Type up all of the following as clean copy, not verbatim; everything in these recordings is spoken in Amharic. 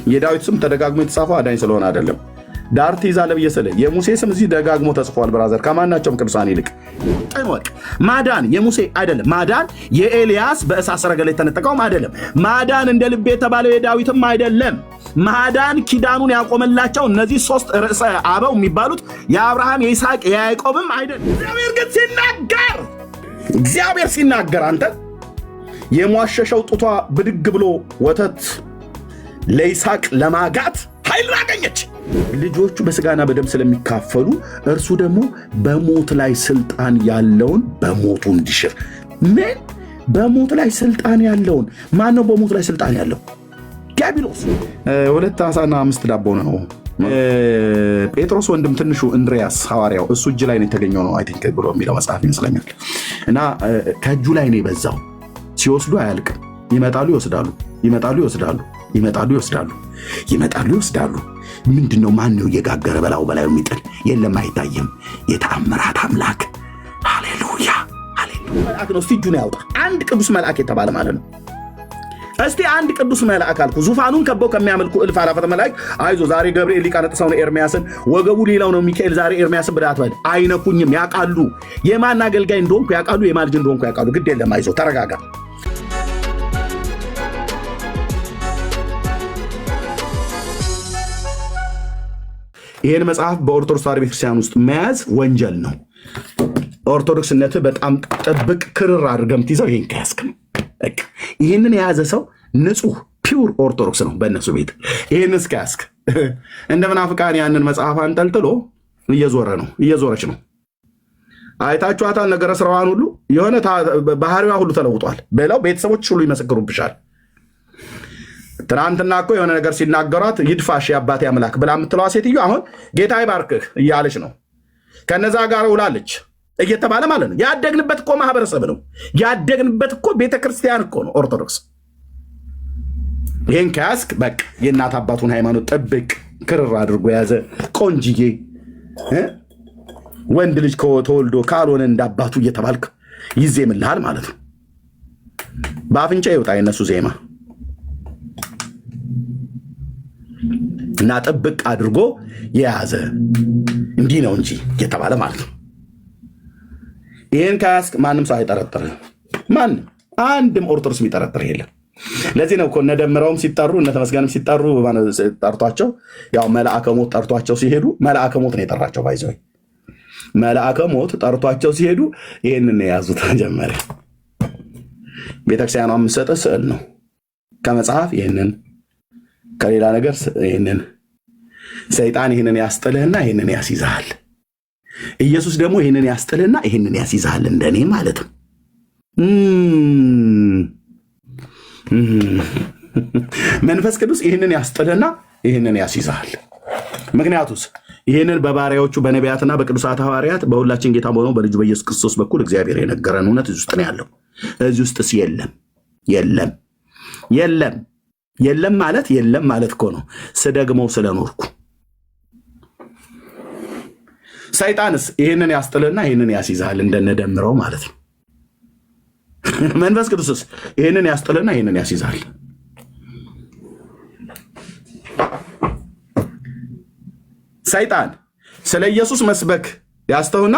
የዳዊት ስም ተደጋግሞ የተጻፈው አዳኝ ስለሆነ አይደለም። ዳር ትይዛለህ ብዬ ስልህ የሙሴ ስም እዚህ ደጋግሞ ተጽፏል። ብራዘር ከማናቸውም ቅዱሳን ይልቅ ጠንወቅ። ማዳን የሙሴ አይደለም። ማዳን የኤልያስ በእሳት ሰረገላ የተነጠቀውም አይደለም። ማዳን እንደ ልቤ የተባለው የዳዊትም አይደለም። ማዳን ኪዳኑን ያቆመላቸው እነዚህ ሶስት ርዕሰ አበው የሚባሉት የአብርሃም የይስሐቅ የያዕቆብም አይደለም። እግዚአብሔር ግን ሲናገር አንተ የሟሸሸው ጡቷ ብድግ ብሎ ወተት ለይስሐቅ ለማጋት ኃይል አገኘች። ልጆቹ በስጋና በደም ስለሚካፈሉ እርሱ ደግሞ በሞት ላይ ስልጣን ያለውን በሞቱ እንዲሽር። ምን? በሞት ላይ ስልጣን ያለውን ማን ነው? በሞት ላይ ስልጣን ያለው ዲያብሎስ። 2 ዓሣና 5 ዳቦ ነው። ጴጥሮስ ወንድም ትንሹ እንድሪያስ ሐዋርያው እሱ እጅ ላይ ነው የተገኘው ነው አይ ቲንክ ብሎ የሚለው መጽሐፍ ይመስለኛል። እና ከእጁ ላይ ነው የበዛው። ሲወስዱ አያልቅም። ይመጣሉ ይወስዳሉ፣ ይመጣሉ ይወስዳሉ፣ ይመጣሉ ይወስዳሉ፣ ይመጣሉ ይወስዳሉ። ምንድነው? ማን ነው እየጋገረ በላዩ የሚጥል? የለም፣ አይታየም። የተአምራት አምላክ ሃሌሉያ፣ ሃሌሉያ። መልአክ ነው። እስቲ እጁን ያውጣ። አንድ ቅዱስ መልአክ የተባለ ማለት ነው። እስቲ አንድ ቅዱስ መልአክ አልኩ። ዙፋኑን ከበው ከሚያመልኩ እልፍ አላፋት መላእክት አይዞ ዛሬ ገብርኤል ሊቀነጥሰው ነው ኤርሚያስን፣ ወገቡ ሌላው ነው ሚካኤል ዛሬ ኤርሚያስን ብለህ አትበል። አይነኩኝም። ያውቃሉ የማን አገልጋይ እንደሆንኩ ያውቃሉ፣ የማን ልጅ እንደሆንኩ ያውቃሉ። ግድ የለም፣ አይዞ ተረጋጋ። ይህን መጽሐፍ በኦርቶዶክስ ተዋሕዶ ቤተክርስቲያን ውስጥ መያዝ ወንጀል ነው። ኦርቶዶክስነት በጣም ጥብቅ ክርር አድርገህ የምትይዘው ይህን ከያዝክ ነው። ይህንን የያዘ ሰው ንጹህ ፒውር ኦርቶዶክስ ነው በእነሱ ቤት። ይህን እስከያዝክ እንደ መናፍቃን ያንን መጽሐፍ አንጠልጥሎ እየዞረች ነው። አይታችኋታል። ነገረ ስራዋን ሁሉ የሆነ ባህሪዋ ሁሉ ተለውጧል ብለው ቤተሰቦች ሁሉ ይመሰክሩብሻል። ትናንትና እኮ የሆነ ነገር ሲናገሯት ይድፋሽ የአባቴ አምላክ ብላ የምትለዋ ሴትዮ አሁን ጌታ ይባርክህ እያለች ነው። ከነዛ ጋር ውላለች እየተባለ ማለት ነው። ያደግንበት እኮ ማህበረሰብ ነው። ያደግንበት እኮ ቤተክርስቲያን እኮ ነው ኦርቶዶክስ። ይህን ከያዝክ በቃ የእናት አባቱን ሃይማኖት ጥብቅ ክርር አድርጎ የያዘ ቆንጅዬ ወንድ ልጅ ተወልዶ ካልሆነ እንደ አባቱ እየተባልክ ይዜምልሃል ማለት ነው። በአፍንጫ ይወጣ የነሱ ዜማ እና ጥብቅ አድርጎ የያዘ እንዲህ ነው እንጂ እየተባለ ማለት ነው። ይህን ከያዝክ ማንም ሰው አይጠረጥርህ። ማንም አንድም ኦርቶዶክስ የሚጠረጥር የለም። ለዚህ ነው እኮ እነ ደምረውም ሲጠሩ እነ ተመስገንም ሲጠሩ ጠርቷቸው ያው መልአከ ሞት ጠርቷቸው ሲሄዱ መልአከ ሞት ነው የጠራቸው። ባይዘው መልአከ ሞት ጠርቷቸው ሲሄዱ ይህንን የያዙት መጀመሪያ ቤተክርስቲያኗ የምትሰጥህ ስዕል ነው ከመጽሐፍ ይህንን ከሌላ ነገር ይህንን ሰይጣን ይህንን ያስጥልህና ይህንን ያስይዝሃል። ኢየሱስ ደግሞ ይህንን ያስጥልህና ይህንን ያስይዝሃል። እንደኔ ማለትም መንፈስ ቅዱስ ይህንን ያስጥልህና ይህንን ያስይዝሃል። ምክንያቱስ ይህንን በባሪያዎቹ በነቢያትና በቅዱሳት ሐዋርያት በሁላችን ጌታ በሆነው በልጁ በኢየሱስ ክርስቶስ በኩል እግዚአብሔር የነገረን እውነት እዚህ ውስጥ ነው ያለው። እዚህ ውስጥስ የለም ማለት እኮ ነው ስደግመው ስለኖርኩ። ሰይጣንስ ይህንን ያስጥልና ይህንን ያስይዛል እንደነደምረው ማለት ነው። መንፈስ ቅዱስስ ይህንን ያስጥልና ይህንን ያስይዛል። ሰይጣን ስለ ኢየሱስ መስበክ ያስተውና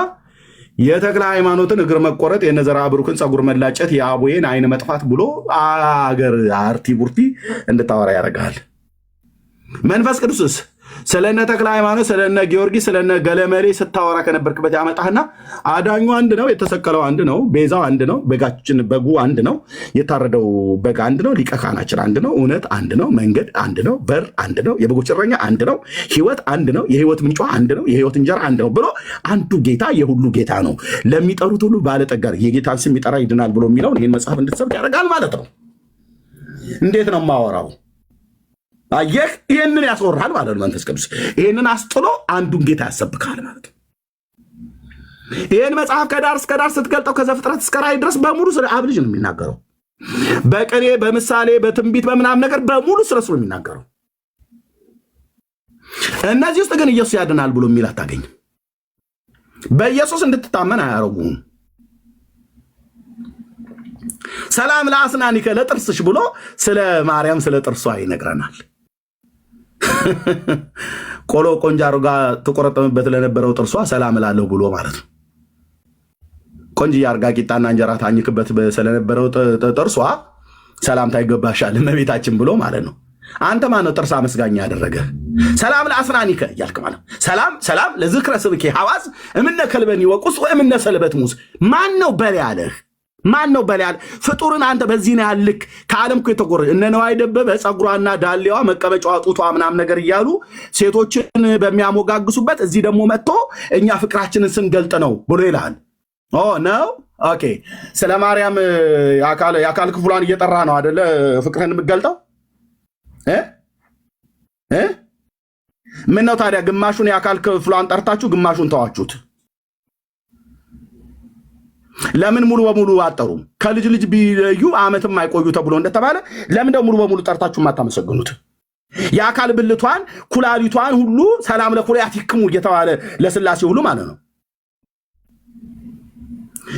የተክለ ሃይማኖትን እግር መቆረጥ፣ የነዘራ ብሩክን ፀጉር መላጨት፣ የአቦዬን አይን መጥፋት ብሎ አገር አርቲ ቡርቲ እንድታወራ ያደርጋል። መንፈስ ቅዱስስ ስለነ ተክለ ሃይማኖት፣ ስለነ ጊዮርጊስ፣ ስለነ ገለመሌ ስታወራ ከነበርክበት ያመጣህና አዳኙ አንድ ነው፣ የተሰቀለው አንድ ነው፣ ቤዛው አንድ ነው፣ በጉ አንድ ነው፣ የታረደው በግ አንድ ነው፣ ሊቀ ካህናችን አንድ ነው፣ እውነት አንድ ነው፣ መንገድ አንድ ነው፣ በር አንድ ነው፣ የበጎች እረኛ አንድ ነው፣ ህይወት አንድ ነው፣ የህይወት ምንጯ አንድ ነው፣ የህይወት እንጀራ አንድ ነው ብሎ አንዱ ጌታ የሁሉ ጌታ ነው፣ ለሚጠሩት ሁሉ ባለጠጋ የጌታን ስም የሚጠራ ይድናል ብሎ የሚለውን ይህን መጽሐፍ እንድትሰብክ ያደርጋል ማለት ነው። እንዴት ነው የማወራው? አየህ፣ ይህንን ያስወራል ማለት ነው። መንፈስ ቅዱስ ይህንን አስጥሎ አንዱን ጌታ ያሰብካል ማለት ነው። ይህን መጽሐፍ ከዳር እስከ ዳር ስትገልጠው ከዘፍጥረት እስከ ራዕይ ድረስ በሙሉ ስለ አብ ልጅ ነው የሚናገረው። በቅኔ በምሳሌ በትንቢት በምናም ነገር በሙሉ ስለሱ ነው የሚናገረው። እነዚህ ውስጥ ግን ኢየሱስ ያድናል ብሎ የሚል አታገኝም። በኢየሱስ እንድትታመን አያረጉም። ሰላም ለአስናኒከ ለጥርስሽ ብሎ ስለ ማርያም ስለ ጥርሷ ይነግረናል። ቆሎ ቆንጃሮ ጋር ተቆረጠመበት ለነበረው ጥርሷ ሰላም እላለሁ ብሎ ማለት ነው። ቆንጆ ያርጋ ቂጣና እንጀራ ታኝክበት ስለነበረው ጥርሷ ሰላምታ ይገባሻል እመቤታችን ብሎ ማለት ነው። አንተ ማን ነው ጥርስ አመስጋኝ ያደረገ? ሰላም ለአስናኒከ እያልክ ማለት ሰላም ለዝክረ ስብኬ ሐዋዝ እምነ ከልበኒ ወቁስ ወእምነ ሰለበት ሙስ ማን ነው በል ያለህ? ማን ነው በል ያለ? ፍጡርን አንተ በዚህ ነው ያልክ ከዓለም እኮ የተጎረ እነ ነዋይ ደበበ ጸጉሯና ዳሌዋ መቀመጫዋ ጡቷ ምናምን ነገር እያሉ ሴቶችን በሚያሞጋግሱበት እዚህ ደግሞ መጥቶ እኛ ፍቅራችንን ስንገልጥ ነው ብሎ ይላል። ነው ኦኬ። ስለ ማርያም የአካል ክፍሏን እየጠራ ነው አደለ ፍቅርህን የምትገልጠው? ምን ነው ታዲያ ግማሹን የአካል ክፍሏን ጠርታችሁ ግማሹን ተዋችሁት? ለምን ሙሉ በሙሉ አጠሩም? ከልጅ ልጅ ቢለዩ ዓመትም አይቆዩ ተብሎ እንደተባለ ለምን ሙሉ በሙሉ ጠርታችሁ የማታመሰግኑት? የአካል ብልቷን ኩላሊቷን ሁሉ ሰላም ለኩላሊት ይክሙ እየተባለ ለስላሴ ሁሉ ማለት ነው።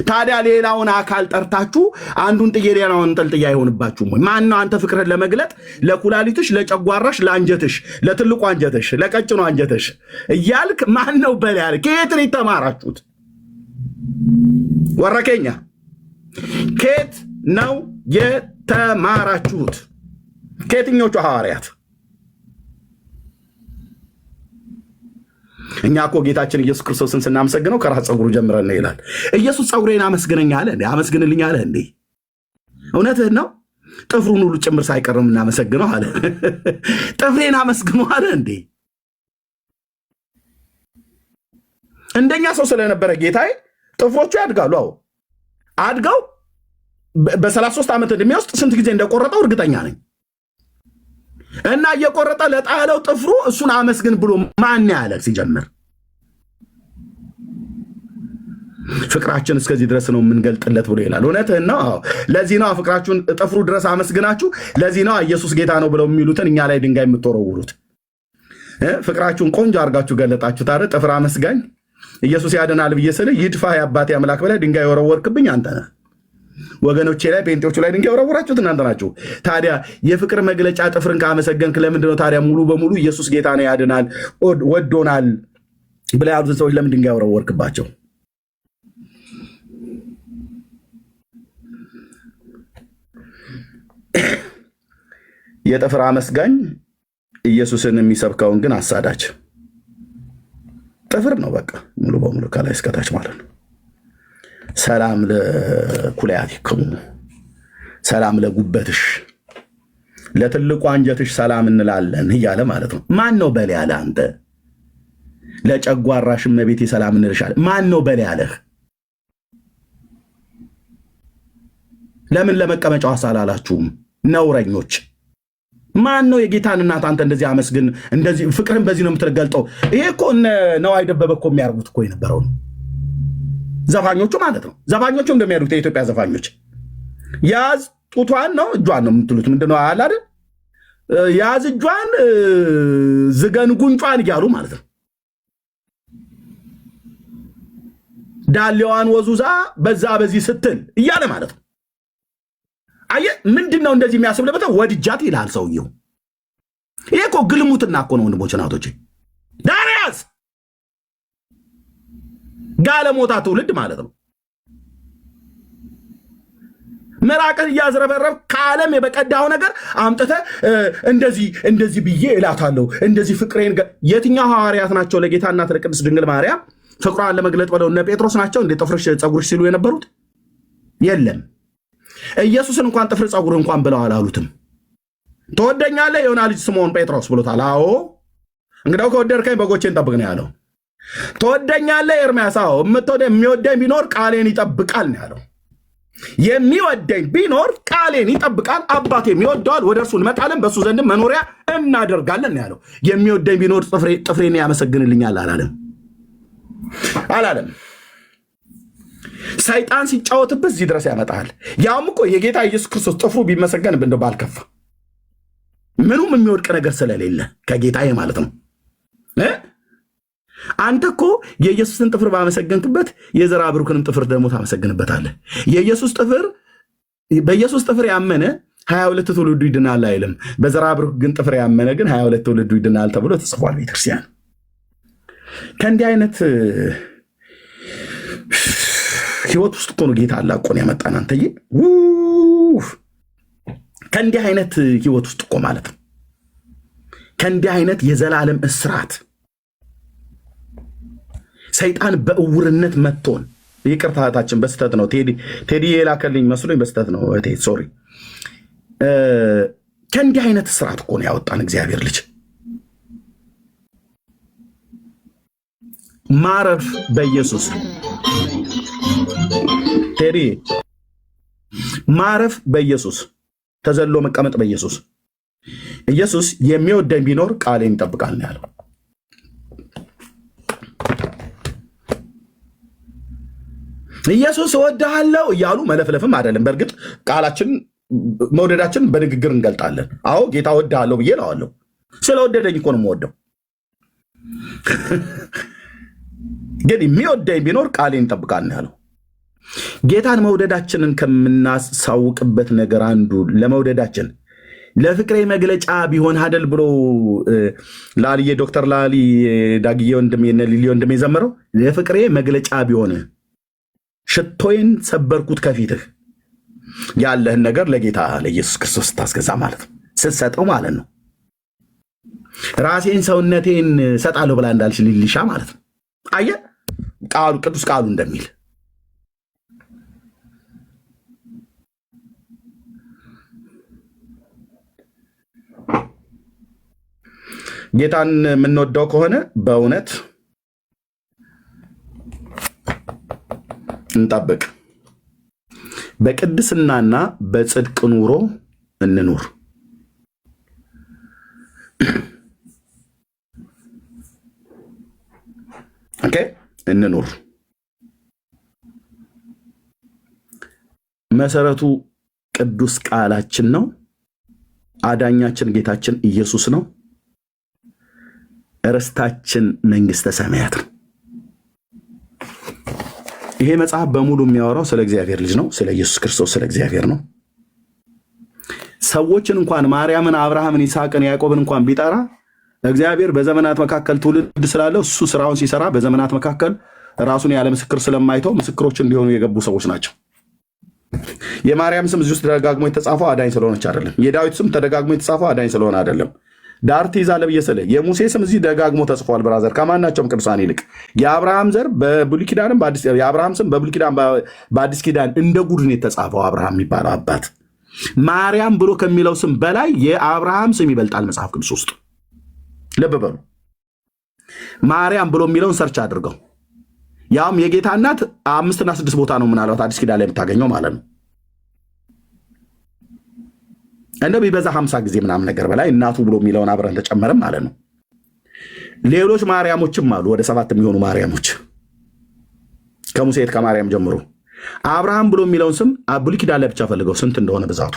ታዲያ ሌላውን አካል ጠርታችሁ አንዱን ጥዬ ሌላውን እንጥልጥያ አይሆንባችሁም ወይ? ማን ነው አንተ ፍቅርህን ለመግለጥ ለኩላሊትሽ፣ ለጨጓራሽ፣ ለአንጀትሽ፣ ለትልቁ አንጀትሽ፣ ለቀጭኑ አንጀትሽ እያልክ ማን ነው በል ያለ? ከየት ነው የተማራችሁት? ወረከኛ ከየት ነው የተማራችሁት? ከየትኞቹ ሐዋርያት? እኛ እኮ ጌታችን ኢየሱስ ክርስቶስን ስናመሰግነው ከራስ ፀጉሩ ጀምረን ነው ይላል። ኢየሱስ ፀጉሬን አመስግነኝ አለ እንዴ? አመስግንልኝ አለ እንዴ? እውነትህን ነው። ጥፍሩን ሁሉ ጭምር ሳይቀርም እናመሰግነው አለ። ጥፍሬን አመስግኖ አለ እንዴ? እንደኛ ሰው ስለነበረ ጌታዬ ጥፍሮቹ ያድጋሉ። አዎ አድገው በ33 ዓመት ዕድሜ ውስጥ ስንት ጊዜ እንደቆረጠው እርግጠኛ ነኝ። እና እየቆረጠ ለጣለው ጥፍሩ እሱን አመስግን ብሎ ማን ያለ ሲጀምር? ፍቅራችን እስከዚህ ድረስ ነው የምንገልጥለት ብሎ ይላል። እውነትህን ነው። ለዚህ ነው ፍቅራችሁን ጥፍሩ ድረስ አመስግናችሁ፣ ለዚህ ነው ኢየሱስ ጌታ ነው ብለው የሚሉትን እኛ ላይ ድንጋይ የምትወረውሩት። ፍቅራችሁን ቆንጆ አድርጋችሁ ገለጣችሁ። ታዲያ ጥፍር አመስጋኝ ኢየሱስ ያድናል ብዬ ስል ይድፋ የአባቴ አምላክ ብለህ ድንጋይ ወረወርክብኝ አንተ ነህ። ወገኖቼ ላይ ጴንጤዎቹ ላይ ድንጋይ ወረወራችሁት እናንተ ናችሁ። ታዲያ የፍቅር መግለጫ ጥፍርን ካመሰገንክ ለምንድን ነው ታዲያ ሙሉ በሙሉ ኢየሱስ ጌታ ነው ያድናል ወዶናል ብለህ ያሉትን ሰዎች ለምን ድንጋይ ወረወርክባቸው? የጥፍር አመስጋኝ ኢየሱስን የሚሰብከውን ግን አሳዳች ጥፍር ነው። በቃ ሙሉ በሙሉ ከላይ እስከታች ማለት ነው። ሰላም ለኩላሊትክሙ፣ ሰላም ለጉበትሽ፣ ለትልቁ አንጀትሽ ሰላም እንላለን እያለ ማለት ነው። ማን ነው በል ያለ? አንተ ለጨጓራሽ እመቤቴ ሰላም እንልሻለን። ማን ነው በል ያለህ? ለምን ለመቀመጫው አሳላላችሁም? ነውረኞች! ማን ነው የጌታን እናት አንተ እንደዚህ አመስግን፣ እንደዚህ ፍቅርን በዚህ ነው የምትገልጠው? ይሄ እኮ ነዋይ ደበበ እኮ የሚያርጉት እኮ የነበረው ነው። ዘፋኞቹ ማለት ነው። ዘፋኞቹ እንደሚያደርጉት የኢትዮጵያ ዘፋኞች ያዝ ጡቷን ነው እጇን ነው የምትሉት ምንድነው አለ አይደል? ያዝ እጇን ዝገን ጉንጯን እያሉ ማለት ነው። ዳሌዋን ወዙዛ በዛ በዚህ ስትል እያለ ማለት ነው። አየ ምንድነው እንደዚህ የሚያስብለበት? ወድጃት ይላል ሰውየው። ይሄ እኮ ግልሙትና እኮ ነው ወንድሞች እናቶቼ። ዳንያስ ጋለሞታ ትውልድ ማለት ነው። መራቅን እያዝረበረብ ከዓለም የበቀዳው ነገር አምጥተህ እንደዚህ ብዬ እላታለሁ እንደዚህ ፍቅሬን። የትኛው ሐዋርያት ናቸው ለጌታ እናት ለቅድስት ድንግል ማርያም ፍቅሯን ለመግለጥ ብለው? እነ ጴጥሮስ ናቸው እንደ ጥፍርሽ ፀጉርሽ ሲሉ የነበሩት? የለም። ኢየሱስን እንኳን ጥፍር ፀጉር እንኳን ብለው አላሉትም። ትወደኛለህ የሆነ ልጅ ስምዖን ጴጥሮስ ብሎታል። አዎ እንግዲያው ከወደድከኝ በጎቼን ጠብቅ ነው ያለው። ትወደኛለህ ኤርምያስ? አዎ የሚወደኝ ቢኖር ቃሌን ይጠብቃል ነው ያለው። የሚወደኝ ቢኖር ቃሌን ይጠብቃል፣ አባቴም ይወደዋል፣ ወደ እርሱ እንመጣለን፣ በእሱ ዘንድ መኖሪያ እናደርጋለን ነው ያለው። የሚወደኝ ቢኖር ጥፍሬን ያመሰግንልኛል አላለም። ሰይጣን ሲጫወትበት እዚህ ድረስ ያመጣል። ያውም እኮ የጌታ ኢየሱስ ክርስቶስ ጥፍሩ ቢመሰገን እንደው ባልከፋ፣ ምኑም የሚወድቅ ነገር ስለሌለ ከጌታዬ ማለት ነው። አንተ እኮ የኢየሱስን ጥፍር ባመሰገንክበት የዘራ ብሩክንም ጥፍር ደግሞ ታመሰግንበታለህ። በኢየሱስ ጥፍር ያመነ 22 ትውልዱ ይድናል አይልም። በዘራ ብሩክ ግን ጥፍር ያመነ ግን 22 ትውልዱ ይድናል ተብሎ ተጽፏል ቤተክርስቲያን። ከእንዲህ አይነት ህይወት ውስጥ እኮ ነው ጌታ አላቆን ያመጣን። አንተዬ ከእንዲህ አይነት ህይወት ውስጥ እኮ ማለት ነው፣ ከእንዲህ አይነት የዘላለም እስራት ሰይጣን በእውርነት መጥቶን፣ ይቅርታ እህታችን በስተት ነው ቴዲ የላከልኝ መስሎኝ በስተት ነው እህቴ ሶሪ። ከእንዲህ አይነት እስራት እኮ ነው ያወጣን እግዚአብሔር ልጅ። ማረፍ በኢየሱስ ቴዲ፣ ማረፍ በኢየሱስ፣ ተዘሎ መቀመጥ በኢየሱስ። ኢየሱስ የሚወደኝ ቢኖር ቃሌን ይጠብቃል ነው ያለው። ኢየሱስ እወድሃለሁ እያሉ መለፍለፍም አይደለም። በእርግጥ ቃላችን መውደዳችን በንግግር እንገልጣለን። አዎ ጌታ እወድሃለሁ ብዬ እለዋለሁ። ስለወደደኝ እኮ ነው የምወደው። ግን የሚወደኝ ቢኖር ቃሌን ይጠብቃል ነው ያለው። ጌታን መውደዳችንን ከምናሳውቅበት ነገር አንዱ ለመውደዳችን ለፍቅሬ መግለጫ ቢሆን አደል ብሎ ላልዬ ዶክተር ላሊ ዳግዬ ወንድሜ ሊሊ ወንድሜ ዘመረው። ለፍቅሬ መግለጫ ቢሆን ሽቶዬን ሰበርኩት ከፊትህ ያለህን ነገር ለጌታ ለኢየሱስ ክርስቶስ ታስገዛ ማለት ነው። ስትሰጠው ማለት ነው። ራሴን ሰውነቴን ሰጣለሁ ብላ እንዳልሽ ሊልሻ ማለት ነው። አየህ ቃሉ ቅዱስ ቃሉ እንደሚል ጌታን የምንወደው ከሆነ በእውነት እንጠብቅ። በቅድስናና በጽድቅ ኑሮ እንኑር። ኦኬ እንኑር። መሰረቱ ቅዱስ ቃላችን ነው። አዳኛችን ጌታችን ኢየሱስ ነው። ርስታችን መንግስተ ሰማያት ነው። ይሄ መጽሐፍ በሙሉ የሚያወራው ስለ እግዚአብሔር ልጅ ነው፣ ስለ ኢየሱስ ክርስቶስ፣ ስለ እግዚአብሔር ነው። ሰዎችን እንኳን ማርያምን፣ አብርሃምን፣ ይስሐቅን፣ ያዕቆብን እንኳን ቢጠራ እግዚአብሔር በዘመናት መካከል ትውልድ ስላለው እሱ ስራውን ሲሰራ በዘመናት መካከል ራሱን ያለ ምስክር ስለማይተው ምስክሮች እንዲሆኑ የገቡ ሰዎች ናቸው። የማርያም ስም እዚህ ውስጥ ተደጋግሞ የተጻፈው አዳኝ ስለሆነች አይደለም። የዳዊት ስም ተደጋግሞ የተጻፈው አዳኝ ስለሆነ አይደለም። ዳር ትይዛለህ ብዬ ስልህ የሙሴ ስም እዚህ ደጋግሞ ተጽፏል። ብራዘር ከማናቸውም ቅዱሳን ይልቅ የአብርሃም ዘር በብሉይ ኪዳንም የአብርሃም ስም በብሉይ ኪዳን በአዲስ ኪዳን እንደ ጉድ ነው የተጻፈው። አብርሃም የሚባለው አባት ማርያም ብሎ ከሚለው ስም በላይ የአብርሃም ስም ይበልጣል መጽሐፍ ቅዱስ ውስጥ። ልብ በሉ። ማርያም ብሎ የሚለውን ሰርች አድርገው። ያውም የጌታ እናት 5 እና 6 ቦታ ነው ምናልባት አዲስ ኪዳን ላይ የምታገኘው ማለት ነው። እንደው ቢበዛ 50 ጊዜ ምናምን ነገር በላይ እናቱ ብሎ የሚለውን አብረን ተጨመረም ማለት ነው። ሌሎች ማርያሞችም አሉ፣ ወደ 7 የሚሆኑ ማርያሞች ከሙሴት ከማርያም ጀምሮ። አብርሃም ብሎ የሚለውን ስም ብሉይ ኪዳን ላይ ብቻ ፈልገው ስንት እንደሆነ ብዛቱ።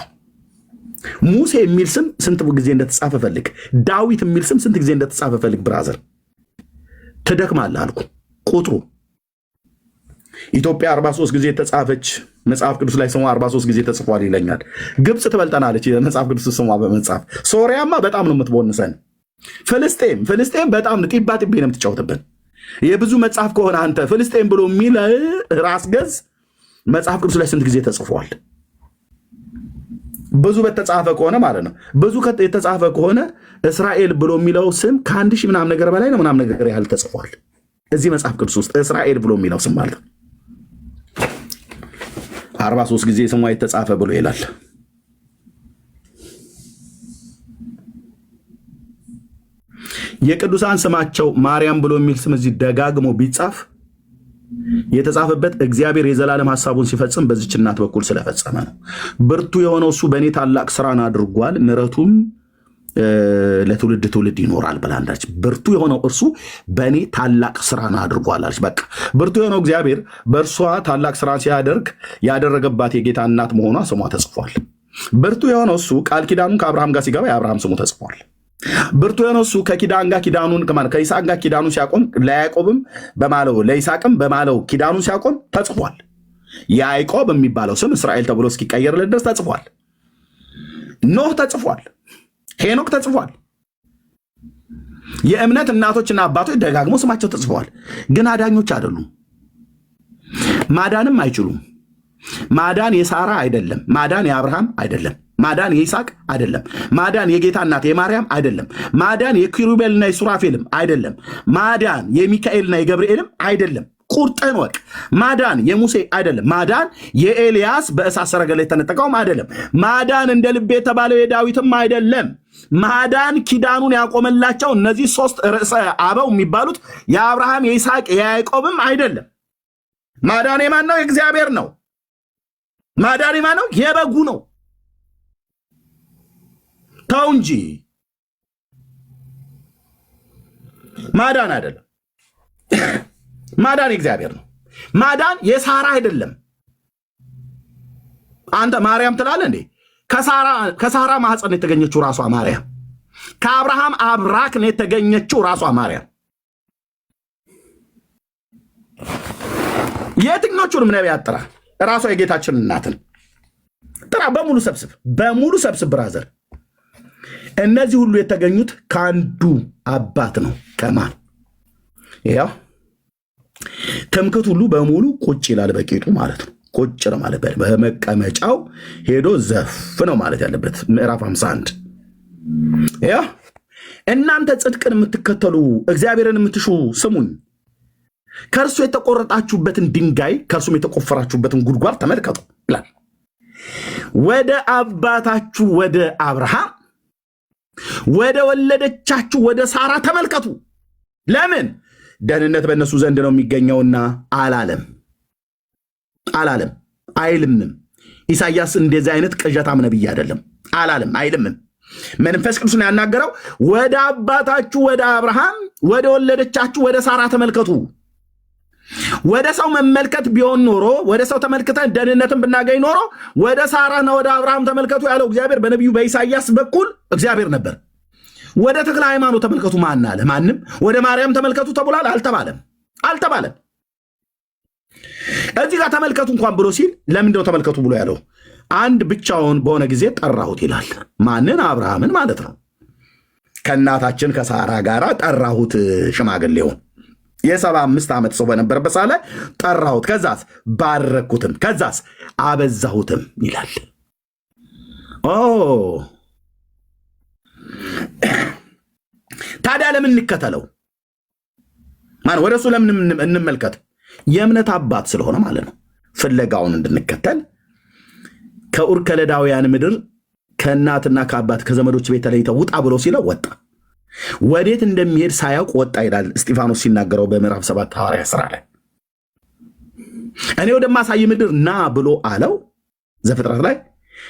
ሙሴ የሚል ስም ስንት ጊዜ እንደተጻፈ ፈልግ። ዳዊት የሚል ስም ስንት ጊዜ እንደተጻፈ ፈልግ። ብራዘር ትደክማለህ አልኩ ቁጥሩ። ኢትዮጵያ 43 ጊዜ ተጻፈች መጽሐፍ ቅዱስ ላይ ስሟ 43 ጊዜ ተጽፏል ይለኛል። ግብፅ ትበልጠናለች መጽሐፍ ቅዱስ ስሟ በመጽሐፍ። ሶሪያማ በጣም ነው የምትቦንሰን። ፍልስጤም በጣም ጢባ ጢቤ ነው የምትጫወትብን። የብዙ መጽሐፍ ከሆነ አንተ ፍልስጤም ብሎ የሚል ራስ ገዝ መጽሐፍ ቅዱስ ላይ ስንት ጊዜ ተጽፏል? ብዙ በተጻፈ ከሆነ ማለት ነው። ብዙ የተጻፈ ከሆነ እስራኤል ብሎ የሚለው ስም ከ1000 ምናምን ነገር በላይ ነው ምናምን ነገር ያህል ተጽፏል እዚህ መጽሐፍ ቅዱስ ውስጥ እስራኤል ብሎ የሚለው ስም ማለት 43 ጊዜ ስሟ የተጻፈ ብሎ ይላል። የቅዱሳን ስማቸው ማርያም ብሎ የሚል ስም እዚህ ደጋግሞ ቢጻፍ የተጻፈበት እግዚአብሔር የዘላለም ሐሳቡን ሲፈጽም በዚች እናት በኩል ስለፈጸመ ነው። ብርቱ የሆነው እሱ በእኔ ታላቅ ስራን አድርጓል፣ ምሕረቱም ለትውልድ ትውልድ ይኖራል ብላንዳች። ብርቱ የሆነው እርሱ በእኔ ታላቅ ስራን አድርጓል አለች። በቃ ብርቱ የሆነው እግዚአብሔር በእርሷ ታላቅ ስራ ሲያደርግ ያደረገባት የጌታ እናት መሆኗ ስሟ ተጽፏል። ብርቱ የሆነው እሱ ቃል ኪዳኑን ከአብርሃም ጋር ሲገባ የአብርሃም ስሙ ተጽፏል። ብርቱ የሆነው እሱ ከኪዳን ጋር ኪዳኑን ከይስሐቅ ጋር ኪዳኑን ሲያቆም ለያዕቆብም በማለው ለይስሐቅም በማለው ኪዳኑን ሲያቆም ተጽፏል። ያዕቆብ የሚባለው ስም እስራኤል ተብሎ እስኪቀየርለት ድረስ ተጽፏል። ኖህ ተጽፏል፣ ሄኖክ ተጽፏል። የእምነት እናቶችና አባቶች ደጋግሞ ስማቸው ተጽፈዋል። ግን አዳኞች አይደሉም። ማዳንም አይችሉም። ማዳን የሳራ አይደለም። ማዳን የአብርሃም አይደለም። ማዳን የይስሐቅ አይደለም። ማዳን የጌታ እናት የማርያም አይደለም። ማዳን የኪሩቤልና የሱራፌልም አይደለም። ማዳን የሚካኤልና የገብርኤልም አይደለም። ቁርጥህን ወቅ። ማዳን የሙሴ አይደለም። ማዳን የኤልያስ በእሳት ሰረገላ የተነጠቀውም አይደለም። ማዳን እንደ ልቤ የተባለው የዳዊትም አይደለም። ማዳን ኪዳኑን ያቆመላቸው እነዚህ ሶስት ርዕሰ አበው የሚባሉት የአብርሃም የይስሐቅ የያዕቆብም አይደለም። ማዳን የማን ነው? የእግዚአብሔር ነው። ማዳን የማን ነው? የበጉ ነው። ተው እንጂ ማዳን አይደለም። ማዳን የእግዚአብሔር ነው። ማዳን የሳራ አይደለም። አንተ ማርያም ትላለህ እንዴ? ከሳራ ማህፀን የተገኘችው ራሷ ማርያም፣ ከአብርሃም አብራክ ነው የተገኘችው ራሷ ማርያም። የትኞቹንም ነቢያት ጥራ፣ ራሷ የጌታችን እናትን ጥራ። በሙሉ ሰብስብ ብራዘር። እነዚህ ሁሉ የተገኙት ከአንዱ አባት ነው። ከማን? ያው ትምክህት ሁሉ በሙሉ ቁጭ ይላል በቂጡ ማለት ነው። ቁጭ ነው ማለት በመቀመጫው ሄዶ ዘፍ ነው ማለት ያለበት። ምዕራፍ 51 ያው እናንተ ጽድቅን የምትከተሉ እግዚአብሔርን የምትሹ ስሙኝ፣ ከእርሱ የተቆረጣችሁበትን ድንጋይ ከእርሱም የተቆፈራችሁበትን ጉድጓድ ተመልከቱ ይላል። ወደ አባታችሁ ወደ አብርሃም ወደ ወለደቻችሁ ወደ ሳራ ተመልከቱ። ለምን? ደህንነት በእነሱ ዘንድ ነው የሚገኘውና አላለም አይልምም። ኢሳይያስ እንደዚህ አይነት ቅዠታም ነብይ አይደለም። አላለም አይልምም። መንፈስ ቅዱስን ያናገረው ወደ አባታችሁ ወደ አብርሃም ወደ ወለደቻችሁ ወደ ሳራ ተመልከቱ። ወደ ሰው መመልከት ቢሆን ኖሮ ወደ ሰው ተመልክተን ደህንነትን ብናገኝ ኖሮ ወደ ሳራና ወደ አብርሃም ተመልከቱ ያለው እግዚአብሔር በነቢዩ በኢሳይያስ በኩል እግዚአብሔር ነበር። ወደ ተክለ ሃይማኖት ተመልከቱ ማን አለ? ማንም። ወደ ማርያም ተመልከቱ ተብሏል? አልተባለም። እዚህ ጋር ተመልከቱ እንኳን ብሎ ሲል ለምንድነው ተመልከቱ ብሎ ያለው? አንድ ብቻውን በሆነ ጊዜ ጠራሁት ይላል። ማንን? አብርሃምን ማለት ነው። ከእናታችን ከሳራ ጋር ጠራሁት ሽማግሌውን። የ75 ዓመት ሰው በነበረበት ሰዓት ላይ ጠራሁት፣ ከዛስ ባረኩትም፣ ከዛስ አበዛሁትም ይላል። ታዲያ ለምን እንከተለው? ወደ እሱ ለምን እንመልከት? የእምነት አባት ስለሆነ ማለት ነው። ፍለጋውን እንድንከተል ከኡር ከለዳውያን ምድር ከእናትና ከአባት ከዘመዶች ቤት ተለይተው ውጣ ብሎ ሲለው ወጣ። ወዴት እንደሚሄድ ሳያውቅ ወጣ ይላል እስጢፋኖስ ሲናገረው በምዕራፍ 7 ሐዋርያ ሥራ ላይ። እኔ ወደማሳይ ምድር ና ብሎ አለው ዘፍጥረት ላይ።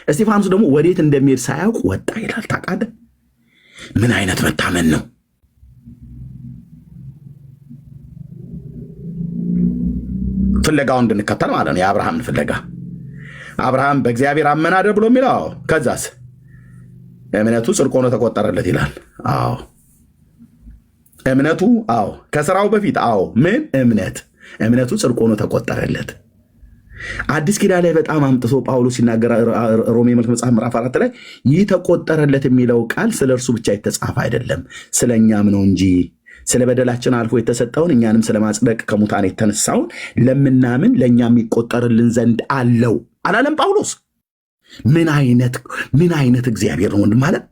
እስጢፋኖስ ደግሞ ወዴት እንደሚሄድ ሳያውቅ ወጣ ይላል። ታውቃለህ? ምን አይነት መታመን ነው! ፍለጋውን እንድንከተል ማለት ነው። የአብርሃምን ፍለጋ። አብርሃም በእግዚአብሔር አመነ አይደል ብሎ የሚለው። ከዛስ እምነቱ ጽድቅ ሆኖ ተቆጠረለት ይላል። እምነቱ ከስራው በፊት ምን እምነቱ ጽድቅ ሆኖ ተቆጠረለት። አዲስ ኪዳን ላይ በጣም አምጥቶ ጳውሎስ ሲናገር ሮሜ መልክ መጽሐፍ ምዕራፍ 4 ላይ ይህ ተቆጠረለት የሚለው ቃል ስለ እርሱ ብቻ የተጻፈ አይደለም፣ ስለ እኛም ነው እንጂ ስለ በደላችን አልፎ የተሰጠውን እኛንም ስለ ማጽደቅ ከሙታን የተነሳውን ለምናምን ለእኛ የሚቆጠርልን ዘንድ አለው አላለም ጳውሎስ? ምን አይነት እግዚአብሔር ነው ወንድም ማለት።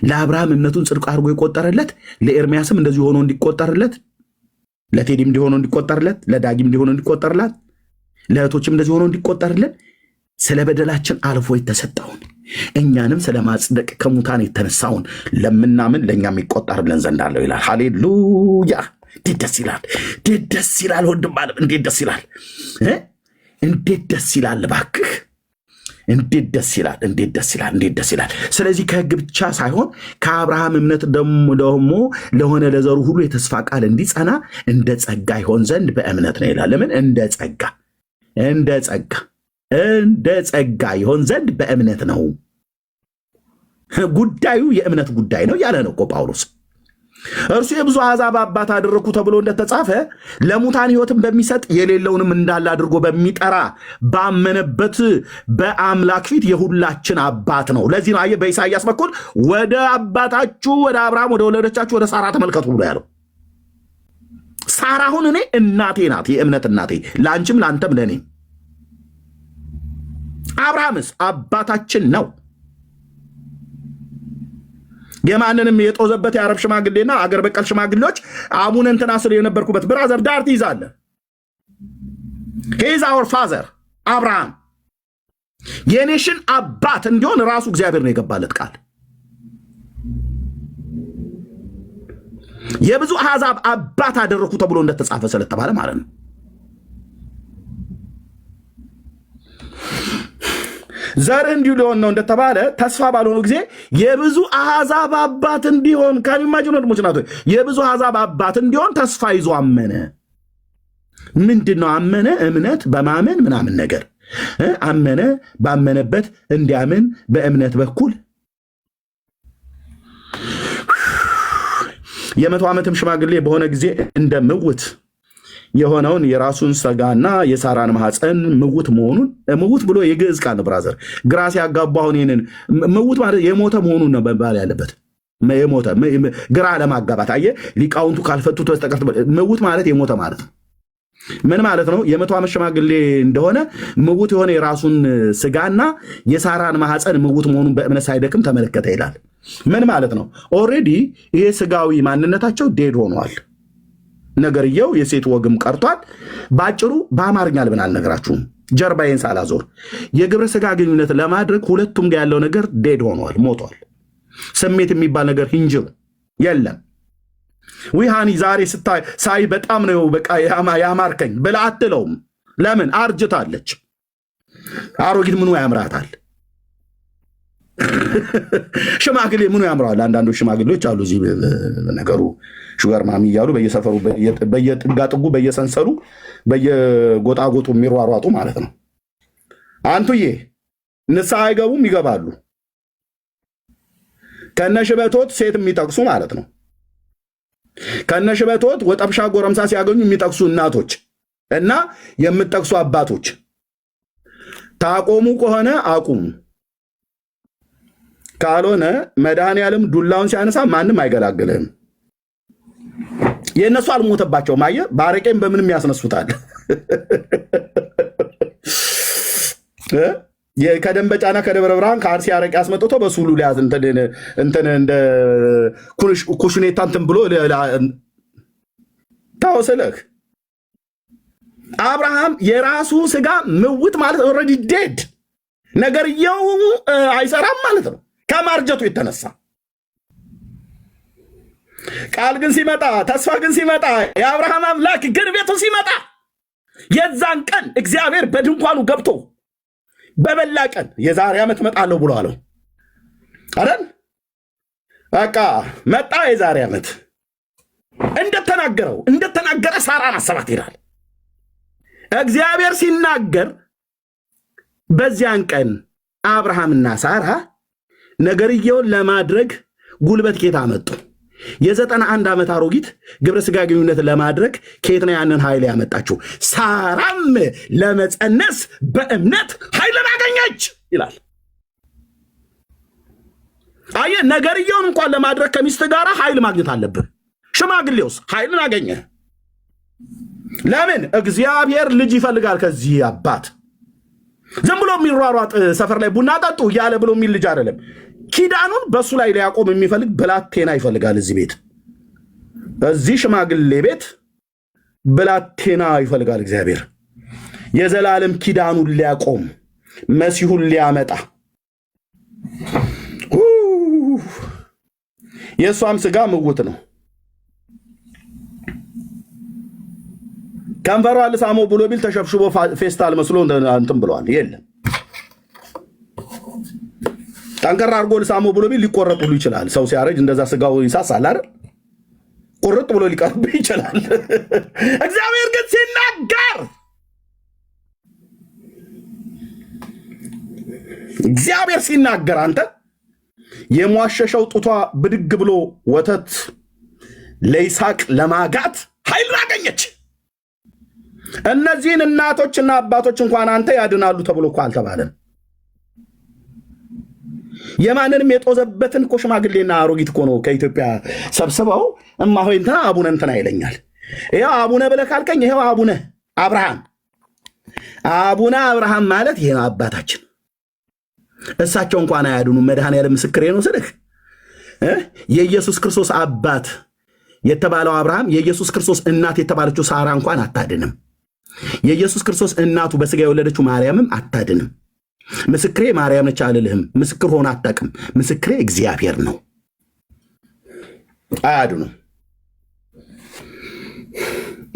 ለአብርሃም እምነቱን ጽድቅ አድርጎ የቆጠረለት፣ ለኤርሚያስም እንደዚህ ሆኖ እንዲቆጠርለት፣ ለቴዲም እንዲሆኖ እንዲቆጠርለት፣ ለዳጊም እንዲሆኖ እንዲቆጠርላት፣ ለእህቶችም እንደዚህ ሆኖ እንዲቆጠርልን ስለ በደላችን አልፎ የተሰጠውን እኛንም ስለ ማጽደቅ ከሙታን የተነሳውን ለምናምን ለእኛ የሚቆጠርልን ዘንድ አለው ይላል። ሃሌሉያ! እንዴት ደስ ይላል! እንዴት ደስ ይላል! ወንድም አለም እንዴት ደስ ይላል! እንዴት ደስ ይላል! እባክህ እንዴት ደስ ይላል! እንዴት ደስ ይላል! እንዴት ደስ ይላል! ስለዚህ ከሕግ ብቻ ሳይሆን ከአብርሃም እምነት ደግሞ ለሆነ ለዘሩ ሁሉ የተስፋ ቃል እንዲጸና እንደ ጸጋ ይሆን ዘንድ በእምነት ነው ይላል። ለምን? እንደ ጸጋ ይሆን ዘንድ በእምነት ነው። ጉዳዩ የእምነት ጉዳይ ነው ያለ ነው እኮ ጳውሎስ። እርሱ የብዙ አሕዛብ አባት አደረግኩ ተብሎ እንደተጻፈ ለሙታን ሕይወትን በሚሰጥ የሌለውንም እንዳለ አድርጎ በሚጠራ ባመነበት በአምላክ ፊት የሁላችን አባት ነው። ለዚህ ነው አየህ በኢሳይያስ በኩል ወደ አባታችሁ ወደ አብርሃም ወደ ወለደቻችሁ ወደ ሳራ ተመልከቱ ብሎ ያለው። ሳራ አሁን እኔ እናቴ ናት፣ የእምነት እናቴ፣ ለአንቺም ለአንተም ለእኔ። አብርሃምስ አባታችን ነው። የማንንም የጦዘበት የአረብ ሽማግሌና አገር በቀል ሽማግሌዎች አቡነ እንትና ስለ የነበርኩበት ብራዘር ዳር ትይዛለህ። ሂዝ አወር ፋዘር አብርሃም የኔሽን አባት እንዲሆን ራሱ እግዚአብሔር ነው የገባለት ቃል። የብዙ አሕዛብ አባት አደረኩ ተብሎ እንደተጻፈ ስለተባለ ማለት ነው። ዘር እንዲሁ ሊሆን ነው እንደተባለ ተስፋ ባልሆነ ጊዜ የብዙ አሕዛብ አባት እንዲሆን ከሚማጅኑ ወንድሞች ናቶች የብዙ አሕዛብ አባት እንዲሆን ተስፋ ይዞ አመነ። ምንድን ነው አመነ? እምነት በማመን ምናምን ነገር አመነ። ባመነበት እንዲያምን በእምነት በኩል የ100 ዓመትም ሽማግሌ በሆነ ጊዜ እንደ ምውት የሆነውን የራሱን ሥጋና የሳራን ማኅፀን ምውት መሆኑን ምውት ብሎ የግዕዝ ቃል ነው ብራዘር። ግራ ሲያጋባ አሁን ይህንን ምውት ማለት የሞተ መሆኑን ነው መባል ያለበት። የሞተ ግራ ለማጋባት አየህ፣ ሊቃውንቱ ካልፈቱት በስተቀር ምውት ማለት የሞተ ማለት ነው። ምን ማለት ነው? የ100 ዓመት ሽማግሌ እንደሆነ ምውት የሆነ የራሱን ሥጋና የሳራን ማኅፀን ምውት መሆኑን በእምነት ሳይደክም ተመለከተ ይላል። ምን ማለት ነው? ኦልሬዲ ይሄ ሥጋዊ ማንነታቸው ዴድ ሆኗል። ነገርየው የሴት ወግም ቀርቷል። ባጭሩ በአማርኛ ልብን አልነግራችሁም፣ ጀርባዬን ሳላዞር የግብረ ሥጋ ግንኙነት ለማድረግ ሁለቱም ጋር ያለው ነገር ዴድ ሆኗል፣ ሞቷል። ስሜት የሚባል ነገር ሂንጅሩ የለም። ዊሃኒ ዛሬ ሳይ በጣም ነው በቃ ያማርከኝ ብላ አትለውም። ለምን? አርጅታለች። አሮጊት ምኑ ያምራታል? ሽማግሌ ምኑ ያምረዋል? አንዳንዶች ሽማግሌዎች አሉ እዚህ ነገሩ ሹገር ማሚ እያሉ በየሰፈሩ በየጥጋጥጉ በየሰንሰሉ በየጎጣጎጡ የሚሯሯጡ ማለት ነው። አንቱዬ ንስሐ አይገቡም፣ ይገባሉ። ከነሽበቶት ሴት የሚጠቅሱ ማለት ነው። ከነሽበቶት ወጠብሻ ጎረምሳ ሲያገኙ የሚጠቅሱ እናቶች እና የምጠቅሱ አባቶች ታቆሙ ከሆነ አቁሙ፣ ካልሆነ መድኃኔዓለም ዱላውን ሲያነሳ ማንም አይገላግልህም። የእነሱ አልሞተባቸውም። አየህ፣ ባረቄም በምንም ያስነሱታል። ከደንበጫና ከደብረ ብርሃን ከአርሲ አረቄ አስመጥቶ በሱሉ ሊያዝ እንትን እንደ ኩሽኔታ እንትን ብሎ ታወስለህ። አብርሃም የራሱ ሥጋ ምውት ማለት ኦልሬዲ ዴድ ነገርየው አይሰራም ማለት ነው ከማርጀቱ የተነሳ። ቃል ግን ሲመጣ፣ ተስፋ ግን ሲመጣ፣ የአብርሃም አምላክ ግን ቤቱ ሲመጣ የዛን ቀን እግዚአብሔር በድንኳኑ ገብቶ በበላ ቀን የዛሬ ዓመት መጣለሁ ብሎ አለው አይደል? በቃ መጣ። የዛሬ ዓመት እንደተናገረ ሳራን አሰባት ይላል እግዚአብሔር ሲናገር። በዚያን ቀን አብርሃምና ሳራ ነገርየውን ለማድረግ ጉልበት ኬት አመጡ? የ91 ዓመት አሮጊት ግብረ ሥጋ ግንኙነት ለማድረግ ኬት ነው ያንን ኃይል ያመጣችው? ሳራም ለመፀነስ በእምነት ኃይልን አገኘች ይላል። አየህ፣ ነገርየውን እንኳን ለማድረግ ከሚስት ጋር ኃይል ማግኘት አለብህ። ሽማግሌውስ ኃይልን አገኘ። ለምን? እግዚአብሔር ልጅ ይፈልጋል ከዚህ አባት። ዝም ብሎ የሚሯሯጥ ሰፈር ላይ ቡና ጠጡ እያለ ብሎ የሚል ልጅ አይደለም። ኪዳኑን በእሱ ላይ ሊያቆም የሚፈልግ ብላቴና ይፈልጋል። እዚህ ቤት፣ እዚህ ሽማግሌ ቤት ብላቴና ይፈልጋል እግዚአብሔር። የዘላለም ኪዳኑን ሊያቆም መሲሁን ሊያመጣ። የእሷም ሥጋ ምውት ነው። ከንፈሯ ልሳሞ ብሎ ቢል ተሸብሽቦ ፌስታል መስሎ እንትን ብለዋል። የለም ጠንከራ አድርጎ ልሳሞ ብሎ ቢል ሊቆረጥ ሁሉ ይችላል። ሰው ሲያረጅ እንደዛ ሥጋው ይሳሳል አይደል? ቁርጥ ብሎ ሊቀርብ ይችላል። እግዚአብሔር ግን ሲናገር አንተ የሟሸሸው ጡቷ ብድግ ብሎ ወተት ለይስሐቅ ለማጋት ኃይልን አገኘች። እነዚህን እናቶችና አባቶች እንኳን አንተ ያድናሉ ተብሎ እኮ አልተባለም። የማንንም የጦዘበትን እኮ ሽማግሌና አሮጊት እኮ ነው ከኢትዮጵያ ሰብስበው እማሆይ እንትና አቡነ እንትና ይለኛል። ይኸው አቡነ ብለህ ካልከኝ ይኸው አቡነ አብርሃም ማለት ይሄ አባታችን። እሳቸው እንኳን አያድኑም። መድኃኔዓለም ምስክሬ ነው ስልህ የኢየሱስ ክርስቶስ አባት የተባለው አብርሃም የኢየሱስ ክርስቶስ እናት የተባለችው ሳራ እንኳን አታድንም። የኢየሱስ ክርስቶስ እናቱ በስጋ የወለደችው ማርያምም አታድንም። ምስክሬ ማርያም ነች አልልህም። ምስክር ሆነ አታውቅም። ምስክሬ እግዚአብሔር ነው። አያድኑም።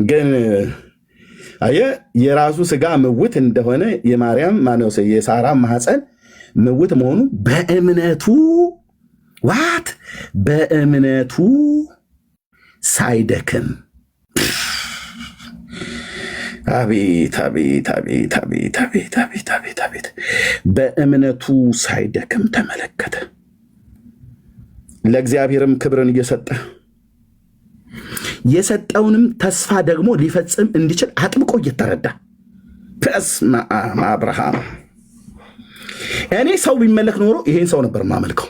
ግን አየህ የራሱ ስጋ ምውት እንደሆነ የማርያም ማነው የሳራ ማህፀን ምውት መሆኑ በእምነቱ ሳይደክም አቤት በእምነቱ ሳይደክም ተመለከተ። ለእግዚአብሔርም ክብርን እየሰጠ የሰጠውንም ተስፋ ደግሞ ሊፈጽም እንዲችል አጥብቆ እየተረዳ በስመ አብ አብርሃም። እኔ ሰው ቢመለክ ኖሮ ይሄን ሰው ነበር ማመልከው።